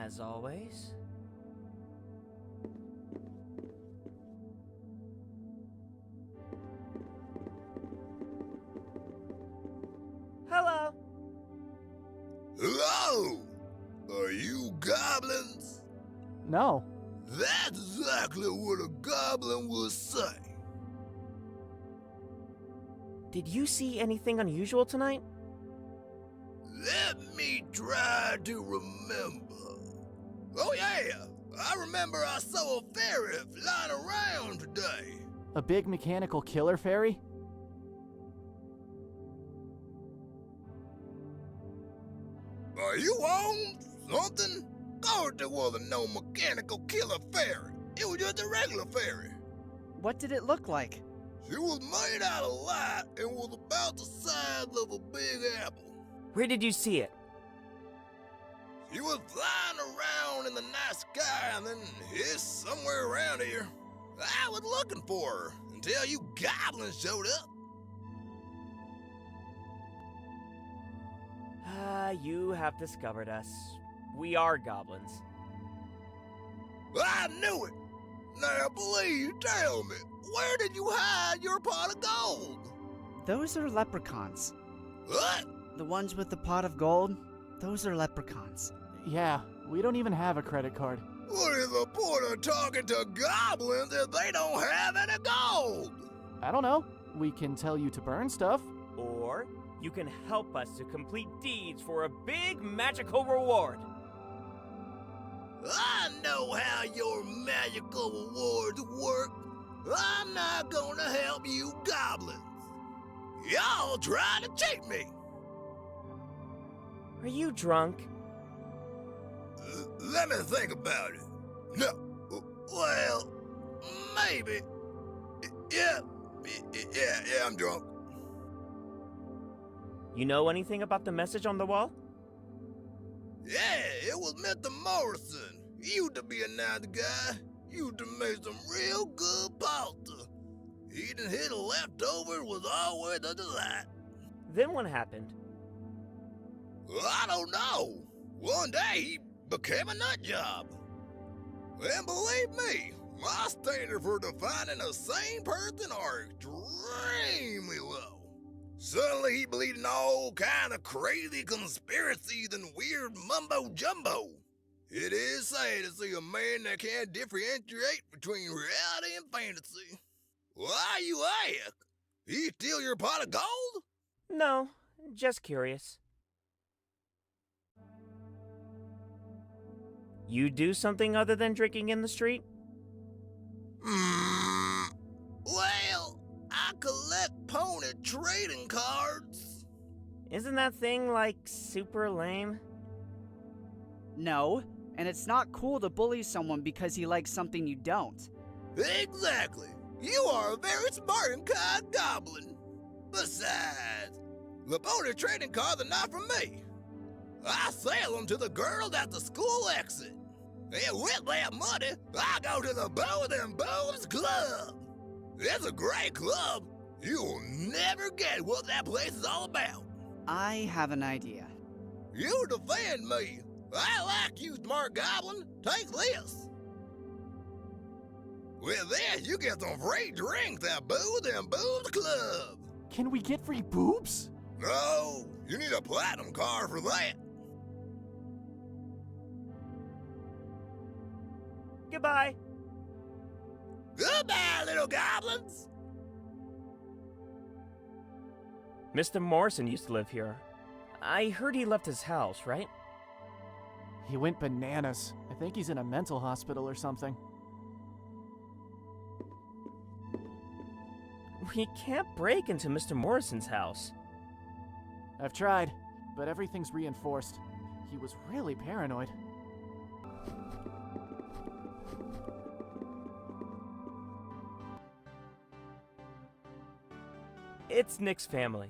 as always. Hello! Hello! Are you goblins? No. That's exactly what a goblin would say. Did you see anything unusual tonight? Let me try to remember. Oh yeah, I remember I saw a fairy flying around today. A big mechanical killer fairy? Are you on something? Thought there wasn't no mechanical killer fairy. It was just a regular fairy. What did it look like? She was made out of light and was about the size of a big apple. Where did you see it? She was flying around in the night sky and then hit somewhere around here. I was looking for her until you goblins showed up. You have discovered us. We are goblins. I knew it! Now please tell me, where did you hide your pot of gold? Those are leprechauns. What? The ones with the pot of gold, those are leprechauns. Yeah, we don't even have a credit card. What is the point of talking to goblins if they don't have any gold? I don't know. We can tell you to burn stuff. Or you can help us to complete deeds for a big magical reward. I know how your magical rewards work. I'm not gonna help you goblins. Y'all try to cheat me. Are you drunk? Let me think about it. No. Well, maybe. Yeah, I'm drunk. You know anything about the message on the wall? Yeah, it was Mr. Morrison. He used to be a nice guy. He used to make some real good pasta. Eating his leftovers was always a delight. Then what happened? I don't know. One day he became a nut job. And believe me, my standard for defining a sane person are extremely low. Suddenly he believed in all kind of crazy conspiracies and weird mumbo-jumbo. It is sad to see a man that can't differentiate between reality and fantasy. Why you ask? He steal your pot of gold? No, just curious. You do something other than drinking in the street? Well, I collect pony trading cards. Isn't that thing, like, super lame? No, and it's not cool to bully someone because he likes something you don't. Exactly. You are a very smart and kind goblin. Besides, the pony trading cards are not for me. I sell them to the girls at the school exit. And with that money, I go to the Bows and Bones Club. It's a great club. You'll never get what that place is all about. I have an idea. You defend me. I like you, smart goblin. Take this. With this, you get some free drinks at Bows and Bones Club. Can we get free boobs? No, you need a platinum card for that. Goodbye. Goodbye, little goblins. Mr. Morrison used to live here. I heard he left his house, right? He went bananas. I think he's in a mental hospital or something. We can't break into Mr. Morrison's house. I've tried, but everything's reinforced. He was really paranoid. It's Nick's family.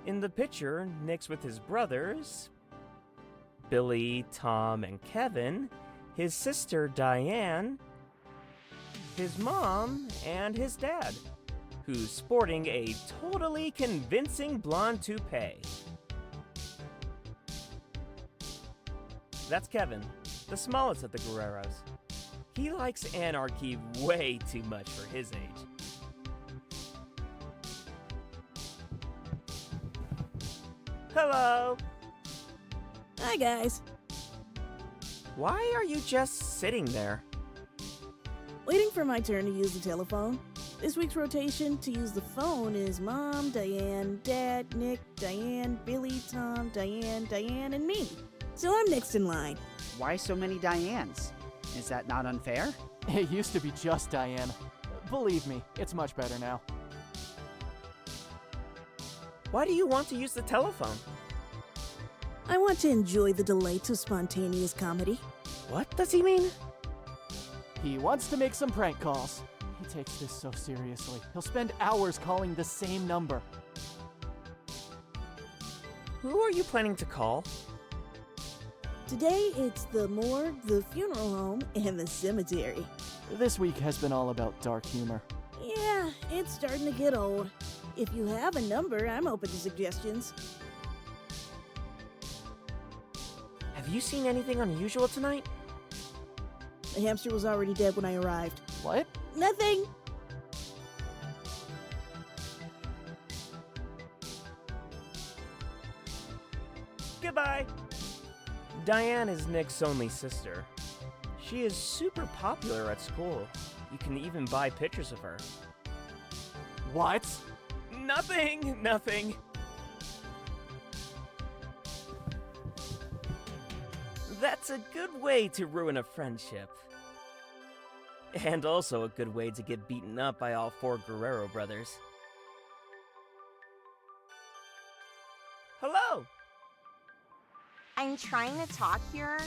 In the picture, Nick's with his brothers, Billy, Tom, and Kevin, his sister Diane, his mom, and his dad, who's sporting a totally convincing blonde toupee. That's Kevin, the smallest of the Guerreros. He likes anarchy way too much for his age. Hello! Hi, guys. Why are you just sitting there? Waiting for my turn to use the telephone. This week's rotation to use the phone is Mom, Diane, Dad, Nick, Diane, Billy, Tom, Diane, and me. So I'm next in line. Why so many Dianes? Is that not unfair? It used to be just Diane. Believe me, it's much better now. Why do you want to use the telephone? I want to enjoy the delights of spontaneous comedy. What does he mean? He wants to make some prank calls. He takes this so seriously. He'll spend hours calling the same number. Who are you planning to call? Today it's the morgue, the funeral home, and the cemetery. This week has been all about dark humor. Yeah, it's starting to get old. If you have a number, I'm open to suggestions. Have you seen anything unusual tonight? The hamster was already dead when I arrived. What? Nothing! Goodbye! Diane is Nick's only sister. She is super popular at school. You can even buy pictures of her. What? Nothing. That's a good way to ruin a friendship. And also a good way to get beaten up by all 4 Guerrero brothers. Hello! I'm trying to talk here.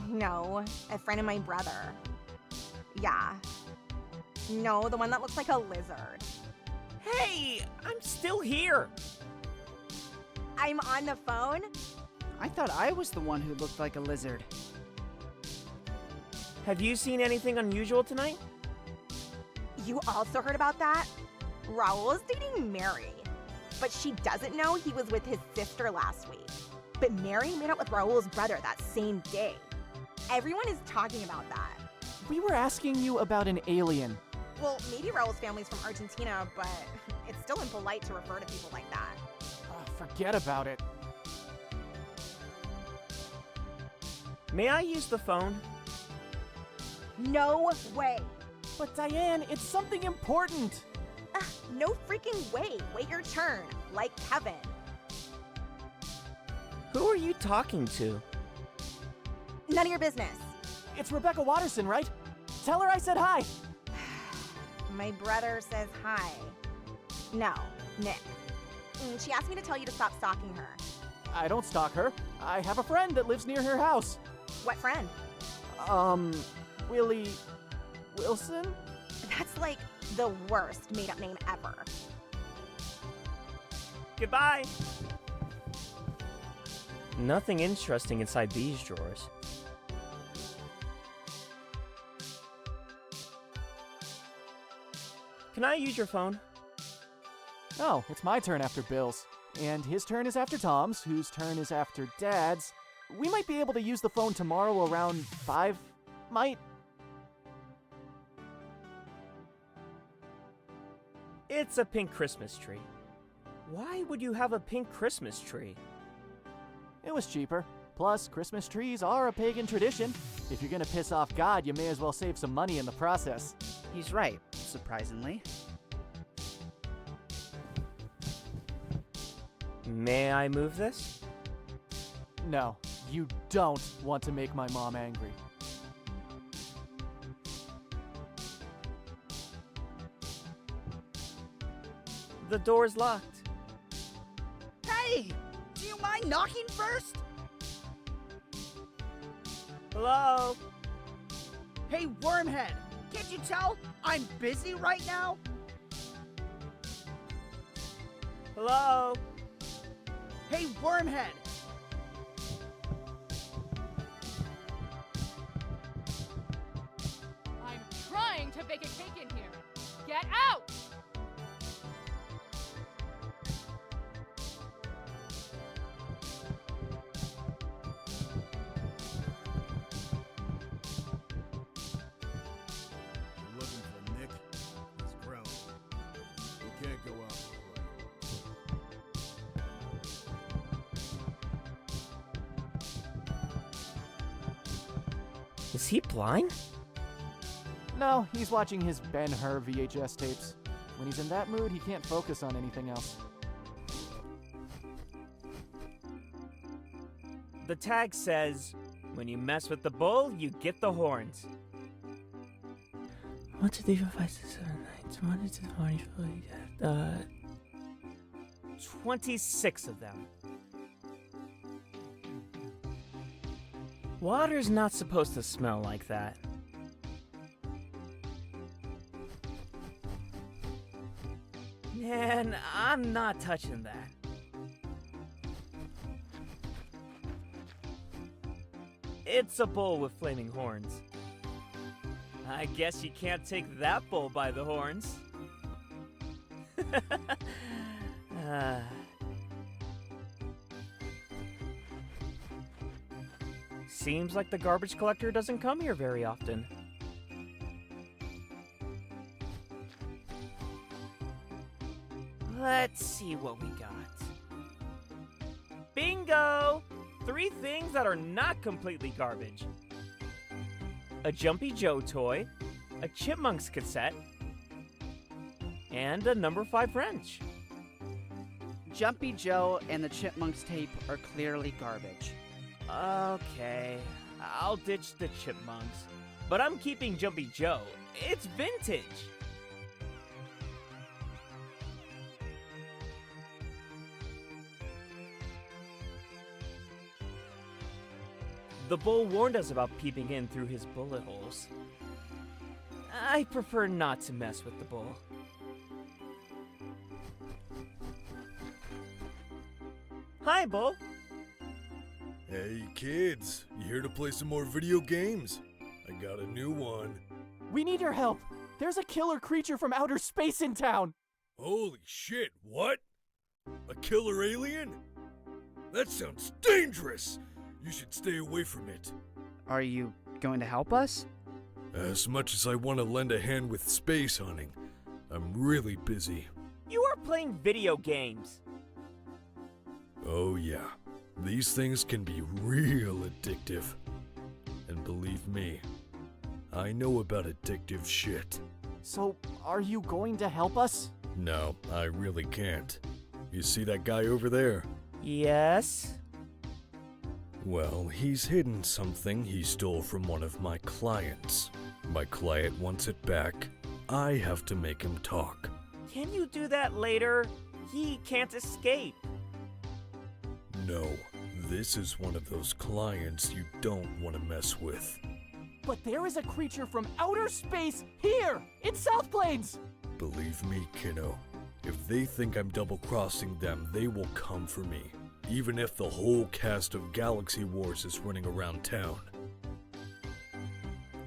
No, a friend of my brother. Yeah. No, the one that looks like a lizard. Hey, I'm still here. I'm on the phone? I thought I was the one who looked like a lizard. Have you seen anything unusual tonight? You also heard about that? Raul is dating Mary. But she doesn't know he was with his sister last week. But Mary made out with Raul's brother that same day. Everyone is talking about that. We were asking you about an alien. Well, maybe Raul's family's from Argentina, but it's still impolite to refer to people like that. Forget about it. May I use the phone? No way. But Diane, it's something important. No freaking way. Wait your turn. Like Kevin. Who are you talking to? None of your business. It's Rebecca Watterson, right? Tell her I said hi. My brother says hi. No, Nick. She asked me to tell you to stop stalking her. I don't stalk her. I have a friend that lives near her house. What friend? Willie Wilson? That's like the worst made-up name ever. Goodbye. Nothing interesting inside these drawers. Can I use your phone? No, it's my turn after Bill's. And his turn is after Tom's, whose turn is after Dad's. We might be able to use the phone tomorrow around 5. Might. It's a pink Christmas tree. Why would you have a pink Christmas tree? It was cheaper. Plus, Christmas trees are a pagan tradition. If you're gonna piss off God, you may as well save some money in the process. He's right, surprisingly. May I move this? No, you don't want to make my mom angry. The door's locked. Hey! Do you mind knocking first? Hello? Hey, Wormhead! Can't you tell I'm busy right now? Hello? Hey, Wormhead! I'm trying to bake a cake in here. Get out! You're looking for Nick? He's grounded. We can't go out this way. Is he blind? No, he's watching his Ben-Hur VHS tapes. When he's in that mood, he can't focus on anything else. The tag says, when you mess with the bull, you get the horns. 1, 2, 3, 4, 5, 6, 7, 8, 1, 2, 3, 4, 26 of them. Water's not supposed to smell like that. Man, I'm not touching that. It's a bull with flaming horns. I guess you can't take that bull by the horns. Seems like the garbage collector doesn't come here very often. Let's see what we got. Bingo! 3 things that are not completely garbage. A Jumpy Joe toy, a Chipmunks cassette, and a number 5 wrench. Jumpy Joe and the Chipmunks tape are clearly garbage. Okay, I'll ditch the chipmunks, but I'm keeping Jumpy Joe. It's vintage. The bull warned us about peeping in through his bullet holes. I prefer not to mess with the bull. Hi, Bull. Hey, kids. You here to play some more video games? I got a new one. We need your help. There's a killer creature from outer space in town. Holy shit, what? A killer alien? That sounds dangerous! You should stay away from it. Are you going to help us? As much as I want to lend a hand with space hunting, I'm really busy. You are playing video games. Oh yeah, these things can be real addictive. And believe me, I know about addictive shit. So, are you going to help us? No, I really can't. You see that guy over there? Yes? Well, he's hidden something he stole from one of my clients. My client wants it back. I have to make him talk. Can you do that later? He can't escape. No, this is one of those clients you don't want to mess with. But there is a creature from outer space here in South Plains! Believe me, kiddo, if they think I'm double-crossing them, they will come for me. Even if the whole cast of Galaxy Wars is running around town.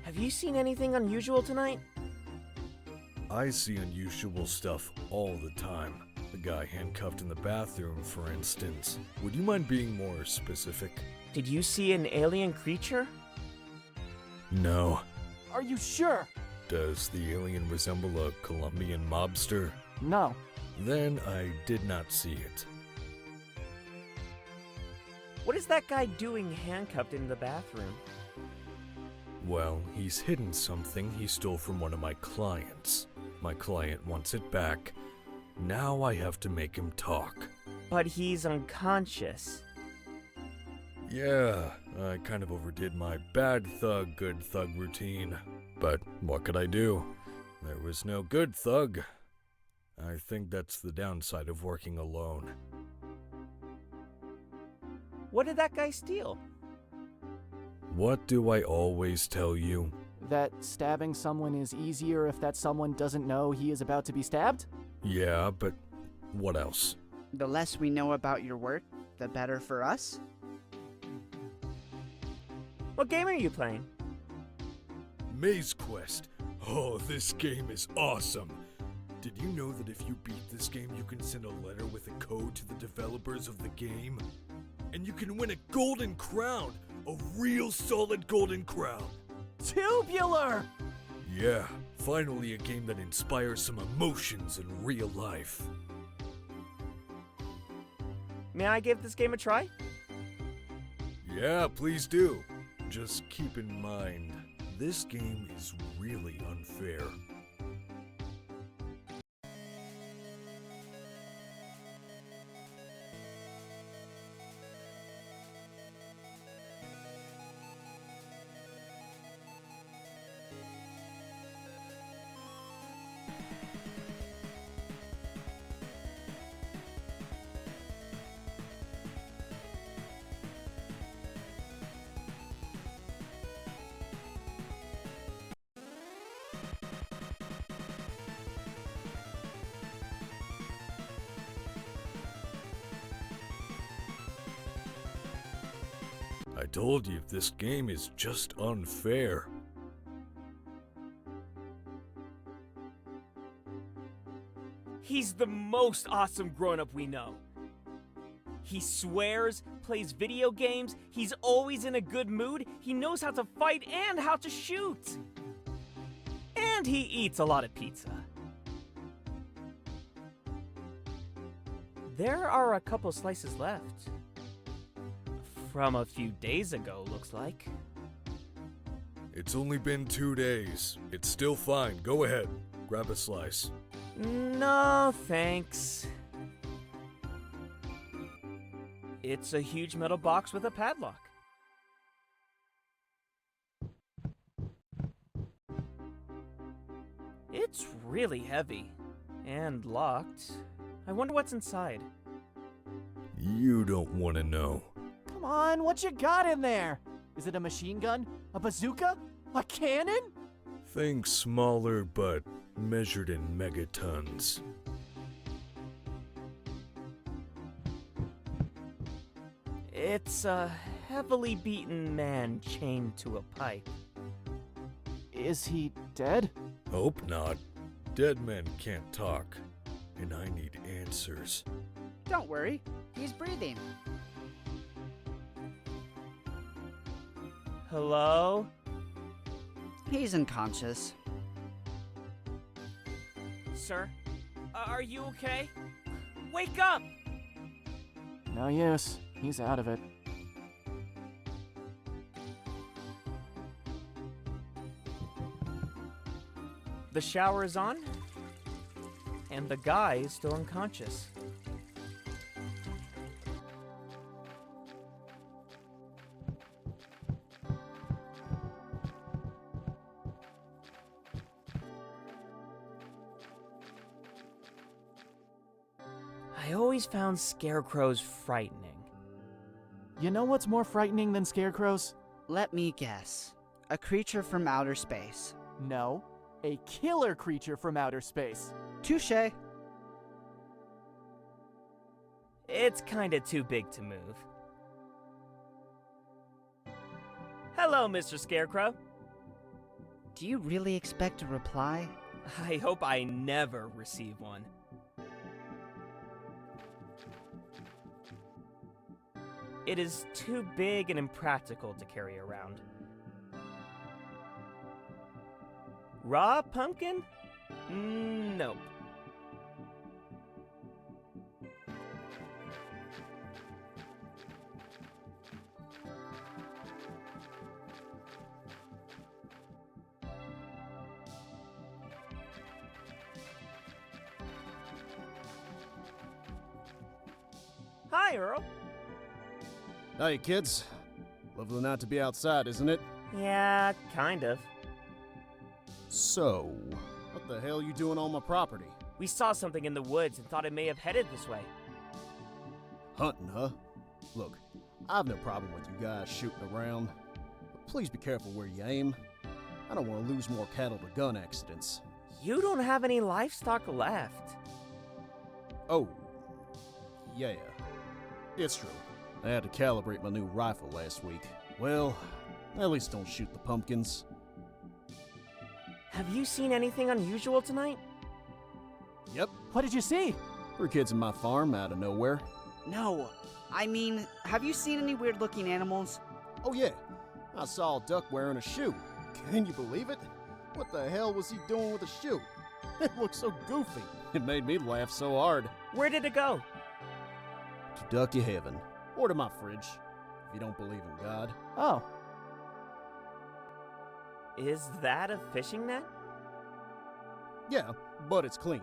Have you seen anything unusual tonight? I see unusual stuff all the time. The guy handcuffed in the bathroom, for instance. Would you mind being more specific? Did you see an alien creature? No. Are you sure? Does the alien resemble a Colombian mobster? No. Then I did not see it. What is that guy doing handcuffed in the bathroom? Well, he's hidden something he stole from one of my clients. My client wants it back. Now I have to make him talk. But he's unconscious. Yeah, I kind of overdid my bad thug, good thug routine. But what could I do? There was no good thug. I think that's the downside of working alone. What did that guy steal? What do I always tell you? That stabbing someone is easier if that someone doesn't know he is about to be stabbed? Yeah, but what else? The less we know about your work, the better for us. What game are you playing? Maze Quest. Oh, this game is awesome. Did you know that if you beat this game, you can send a letter with a code to the developers of the game? And you can win a golden crown, a real solid golden crown. Tubular! Yeah, finally a game that inspires some emotions in real life. May I give this game a try? Yeah, please do. Just keep in mind, this game is really unfair. I told you, this game is just unfair. He's the most awesome grown-up we know. He swears, plays video games, he's always in a good mood, he knows how to fight and how to shoot. And he eats a lot of pizza. There are a couple slices left. From a few days ago, looks like. It's only been 2 days. It's still fine. Go ahead. Grab a slice. No, thanks. It's a huge metal box with a padlock. It's really heavy and locked. I wonder what's inside. You don't want to know. Come on, what you got in there? Is it a machine gun? A bazooka? A cannon? Think smaller, but measured in megatons. It's a heavily beaten man chained to a pipe. Is he dead? Hope not. Dead men can't talk, and I need answers. Don't worry, he's breathing. Hello? He's unconscious. Sir? Are you okay? Wake up! No use. He's out of it. The shower is on, and the guy is still unconscious. I always found scarecrows frightening. You know what's more frightening than scarecrows? Let me guess. A creature from outer space. No, a killer creature from outer space. Touché. It's kinda too big to move. Hello, Mr. Scarecrow. Do you really expect a reply? I hope I never receive one. It is too big and impractical to carry around. Raw pumpkin? Nope. Hi, Earl. Hey, kids. Lovely night to be outside, isn't it? Yeah, kind of. So, what the hell you doing on my property? We saw something in the woods and thought it may have headed this way. Hunting, huh? Look, I've no problem with you guys shooting around, but please be careful where you aim. I don't want to lose more cattle to gun accidents. You don't have any livestock left. Oh, yeah. It's true. I had to calibrate my new rifle last week. Well, at least don't shoot the pumpkins. Have you seen anything unusual tonight? Yep. What did you see? 3 kids in my farm out of nowhere. No, I mean, have you seen any weird-looking animals? Oh yeah, I saw a duck wearing a shoe. Can you believe it? What the hell was he doing with a shoe? It looked so goofy. It made me laugh so hard. Where did it go? To Ducky Heaven. Or to my fridge, if you don't believe in God. Oh. Is that a fishing net? Yeah, but it's clean.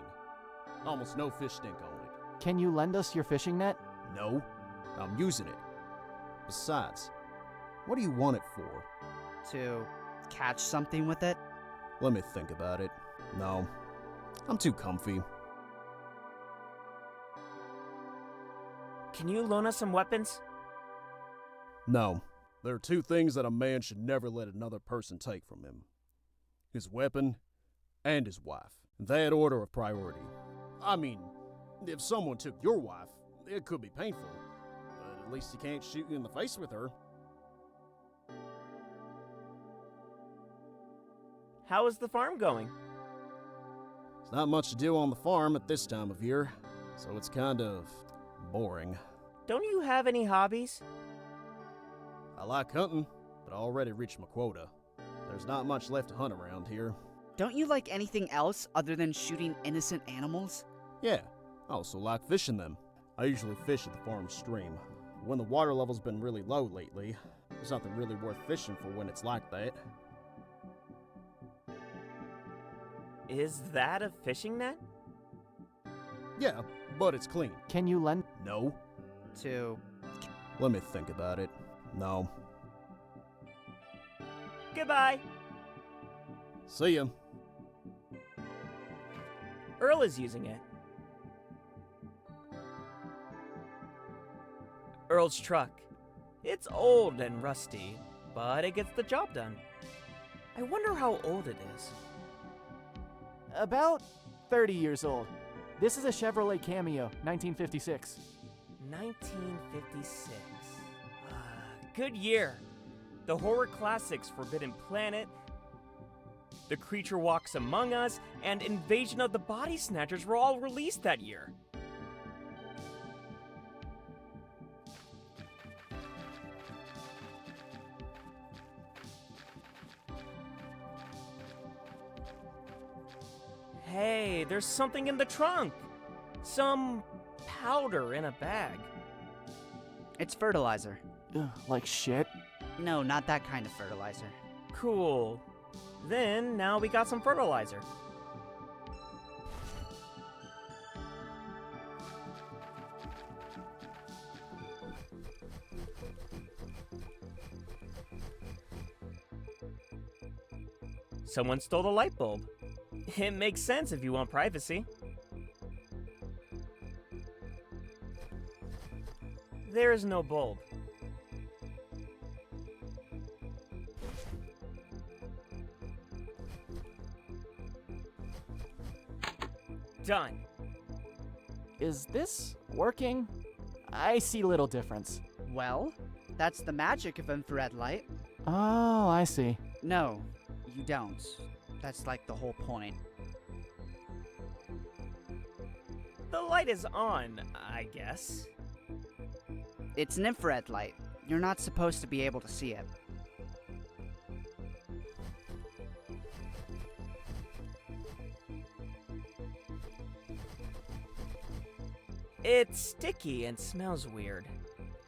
Almost no fish stink on it. Can you lend us your fishing net? No, I'm using it. Besides, what do you want it for? To catch something with it? Let me think about it. No, I'm too comfy. Can you loan us some weapons? No. There are 2 things that a man should never let another person take from him. His weapon and his wife. In that order of priority. I mean, if someone took your wife, it could be painful. But at least he can't shoot you in the face with her. How is the farm going? There's not much to do on the farm at this time of year, so it's kind of boring. Don't you have any hobbies? I like hunting, but I already reached my quota. There's not much left to hunt around here. Don't you like anything else other than shooting innocent animals? Yeah, I also like fishing them. I usually fish at the farm stream. When the water level's been really low lately, there's nothing really worth fishing for when it's like that. Is that a fishing net? Yeah, but it's clean. Can you lend? No. To. Let me think about it. No. Goodbye. See ya. Earl is using it. Earl's truck. It's old and rusty, but it gets the job done. I wonder how old it is. About 30 years old. This is a Chevrolet Cameo, 1956. 1956. Good year. The horror classics Forbidden Planet, The Creature Walks Among Us, and Invasion of the Body Snatchers were all released that year. Hey, there's something in the trunk. Some powder in a bag. It's fertilizer. Ugh, like shit? No, not that kind of fertilizer. Cool. Then, now we got some fertilizer. Someone stole the light bulb. It makes sense if you want privacy. There is no bulb. Done. Is this working? I see little difference. Well, that's the magic of infrared light. Oh, I see. No, you don't. That's like the whole point. The light is on, I guess. It's an infrared light. You're not supposed to be able to see it. It's sticky and smells weird.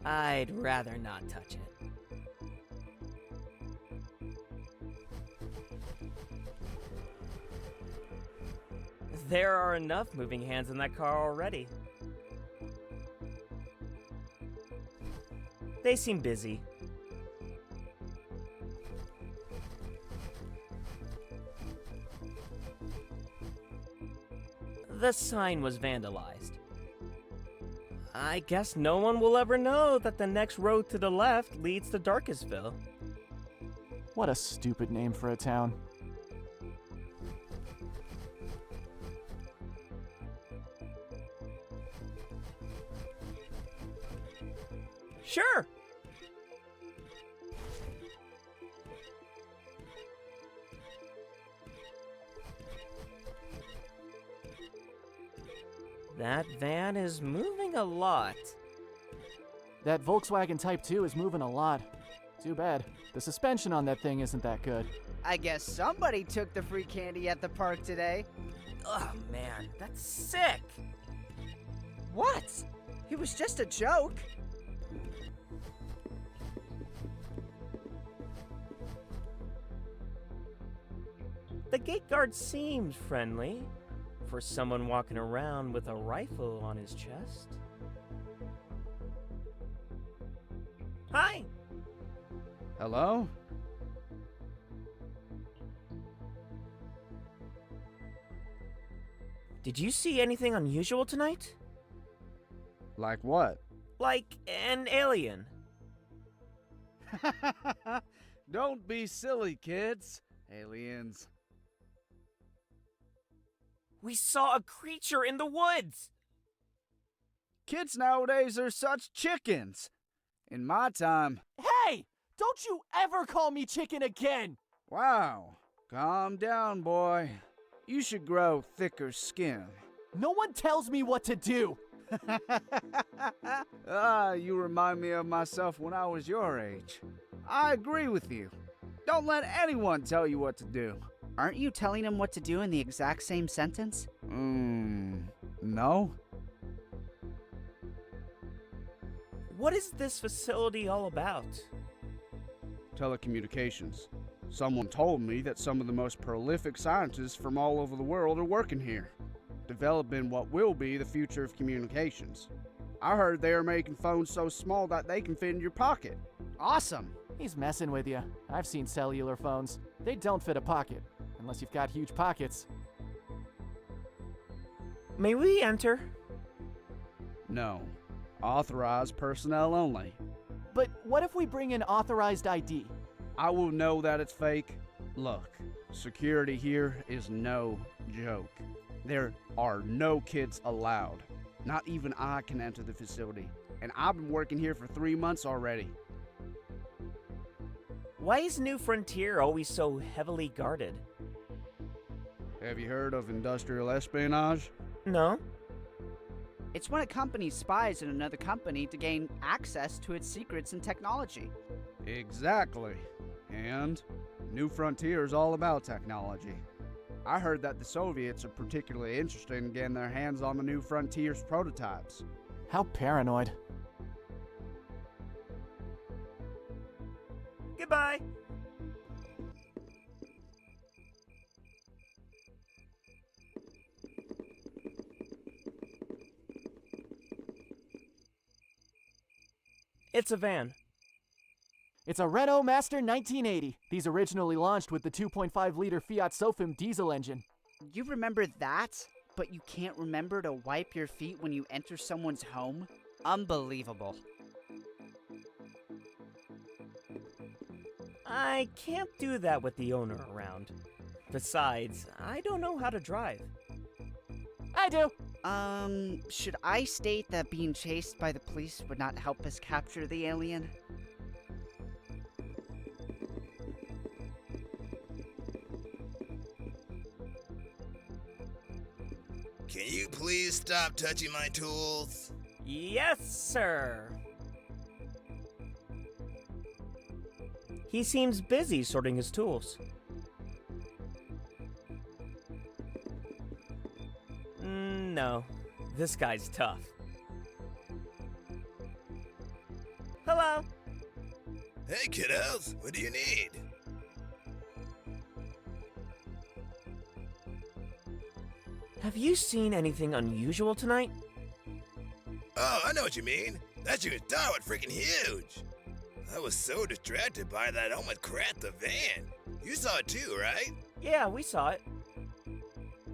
I'd rather not touch it. There are enough moving hands in that car already. They seem busy. The sign was vandalized. I guess no one will ever know that the next road to the left leads to Darkestville. What a stupid name for a town. Sure! That van is moving a lot. That Volkswagen Type 2 is moving a lot. Too bad. The suspension on that thing isn't that good. I guess somebody took the free candy at the park today. Oh man, that's sick! What? It was just a joke. The gate guard seems friendly for someone walking around with a rifle on his chest. Hi! Hello? Did you see anything unusual tonight? Like what? Like an alien. Don't be silly, kids. Aliens. We saw a creature in the woods! Kids nowadays are such chickens. In my time... Hey! Don't you ever call me chicken again! Wow. Calm down, boy. You should grow thicker skin. No one tells me what to do! You remind me of myself when I was your age. I agree with you. Don't let anyone tell you what to do. Aren't you telling him what to do in the exact same sentence? No. What is this facility all about? Telecommunications. Someone told me that some of the most prolific scientists from all over the world are working here. developing what will be the future of communications. I heard they are making phones so small that they can fit in your pocket. Awesome. He's messing with you. I've seen cellular phones. They don't fit a pocket, unless you've got huge pockets. May we enter? No. Authorized personnel only. But what if we bring in authorized ID? I will know that it's fake. Look, security here is no joke. There are no kids allowed. Not even I can enter the facility. And I've been working here for 3 months already. Why is New Frontier always so heavily guarded? Have you heard of industrial espionage? No. It's when a company spies in another company to gain access to its secrets and technology. Exactly. And New Frontier is all about technology. I heard that the Soviets are particularly interested in getting their hands on the New Frontier's prototypes. How paranoid. Goodbye. It's a van. It's a Renault Master 1980. These originally launched with the 2.5-liter Fiat Sofim diesel engine. You remember that, but you can't remember to wipe your feet when you enter someone's home? Unbelievable. I can't do that with the owner around. Besides, I don't know how to drive. I do. Should I state that being chased by the police would not help us capture the alien? Can you please stop touching my tools? Yes, sir. He seems busy sorting his tools. No, this guy's tough. Hello. Hey, kiddos, what do you need? Have you seen anything unusual tonight? Oh, I know what you mean. That huge tower was freaking huge. I was so distracted by that, I almost crashed the van. You saw it too, right? Yeah, we saw it.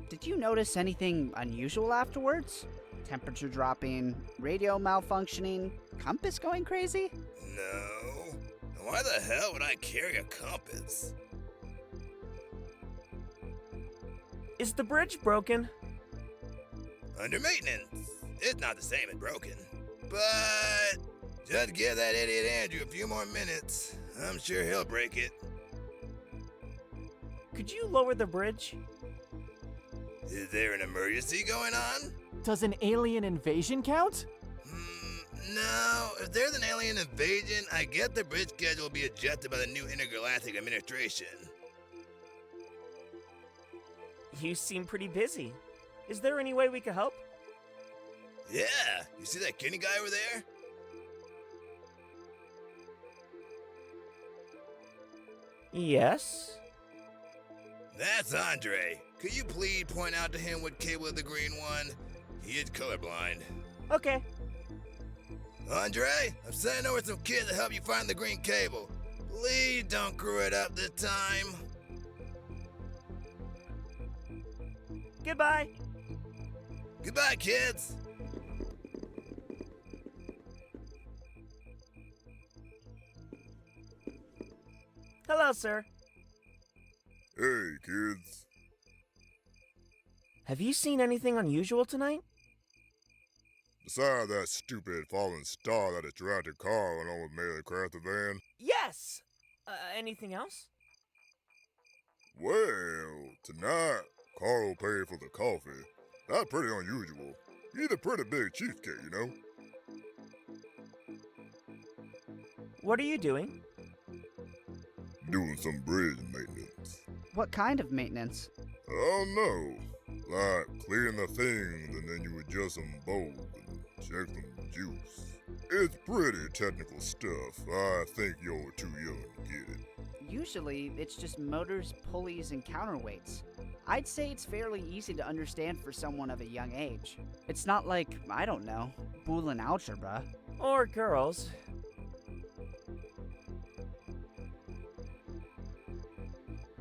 Did you notice anything unusual afterwards? Temperature dropping, radio malfunctioning, compass going crazy? No. Why the hell would I carry a compass? Is the bridge broken? Under maintenance. It's not the same as broken. But just give that idiot Andrew a few more minutes. I'm sure he'll break it. Could you lower the bridge? Is there an emergency going on? Does an alien invasion count? No. If there's an alien invasion, I guess the bridge schedule will be adjusted by the new intergalactic administration. You seem pretty busy. Is there any way we could help? Yeah. You see that skinny guy over there? Yes. That's Andre. Could you please point out to him what cable is the green one? He is colorblind. Okay. Andre, I'm sending over some kids to help you find the green cable. Please don't screw it up this time. Goodbye. Goodbye, kids. Hello, sir. Hey, kids. Have you seen anything unusual tonight? Besides that stupid falling star that distracted Carl and almost made it crash the van? Yes! Anything else? Well, tonight, Carl paid for the coffee. That's pretty unusual. He's a pretty big cheapskate, you know? What are you doing? Doing some bridge maintenance. What kind of maintenance? I don't know. Like clearing the things and then you adjust some bolts and check some juice. It's pretty technical stuff. I think you're too young to get it. Usually, it's just motors, pulleys, and counterweights. I'd say it's fairly easy to understand for someone of a young age. It's not like, I don't know, Boolean algebra. Or girls.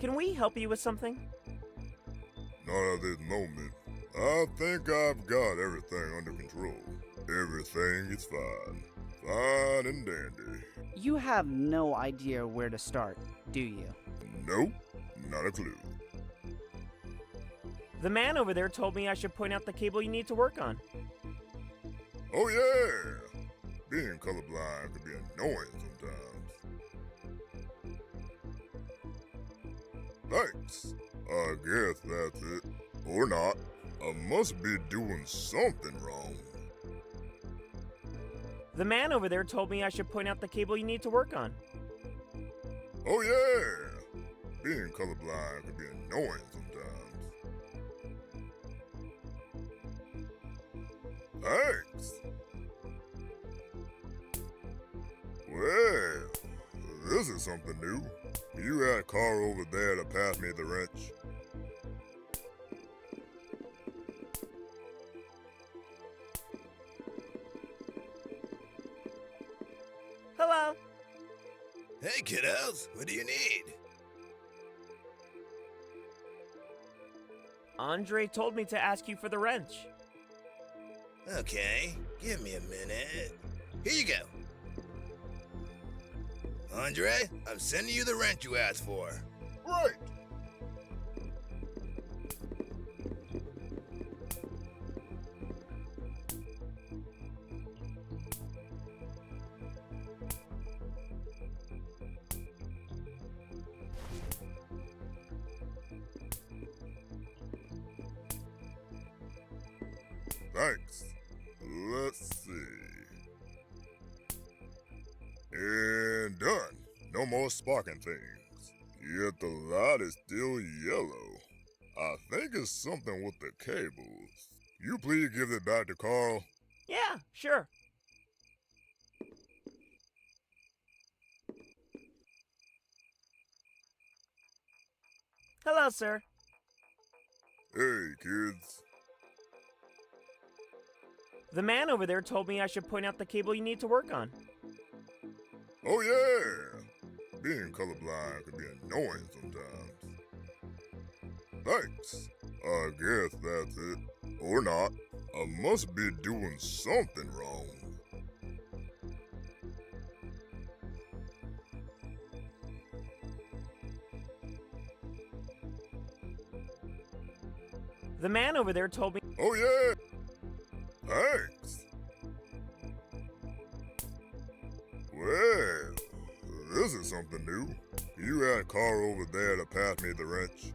Can we help you with something? Not at this moment. I think I've got everything under control. Everything is fine. Fine and dandy. You have no idea where to start, do you? Nope, not a clue. The man over there told me I should point out the cable you need to work on. Oh yeah! Being colorblind can be annoying sometimes. Thanks. I guess that's it. Or not. I must be doing something wrong. The man over there told me I should point out the cable you need to work on. Oh yeah! Being colorblind can be annoying sometimes. Thanks. Well, this is something new. You had a car over there to pass me the wrench. Hello. Hey kiddos, what do you need? Andre told me to ask you for the wrench. Okay, give me a minute. Here you go. Andre, I'm sending you the wrench you asked for. Right. Thanks. Let's see. And done. No more sparking things. Yet the light is still yellow. I think it's something with the cables. You please give it back to Carl? Yeah, sure. Hello, sir. Hey, kids. The man over there told me I should point out the cable you need to work on. Oh yeah! Being colorblind can be annoying sometimes. Thanks. I guess that's it. Or not. I must be doing something wrong. The man over there told me... Oh yeah! Thanks. Well, this is something new. You had a car over there to pass me the wrench.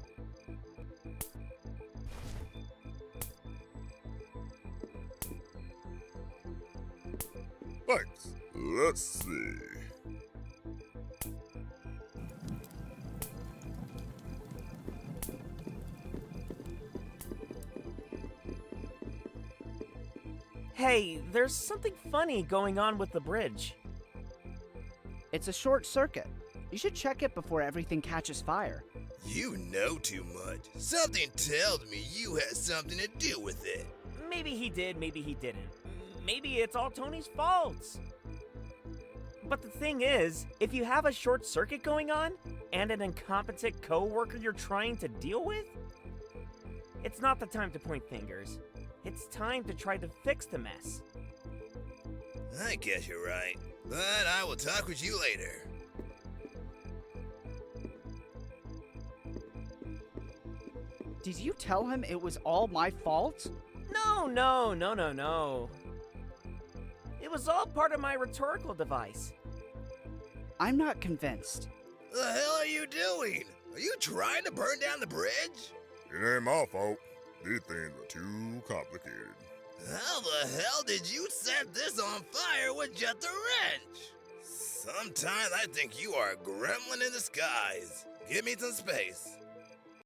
Thanks. Let's see. Hey, there's something funny going on with the bridge. It's a short circuit. You should check it before everything catches fire. You know too much. Something tells me you had something to do with it. Maybe he did, maybe he didn't. Maybe it's all Tony's fault. But the thing is, if you have a short circuit going on and an incompetent co-worker you're trying to deal with, it's not the time to point fingers. It's time to try to fix the mess. I guess you're right, but I will talk with you later. Did you tell him it was all my fault? No. It was all part of my rhetorical device. I'm not convinced. The hell are you doing? Are you trying to burn down the bridge? It ain't my fault. These things are too complicated. How the hell did you set this on fire with just a wrench? Sometimes I think you are a gremlin in disguise. Give me some space.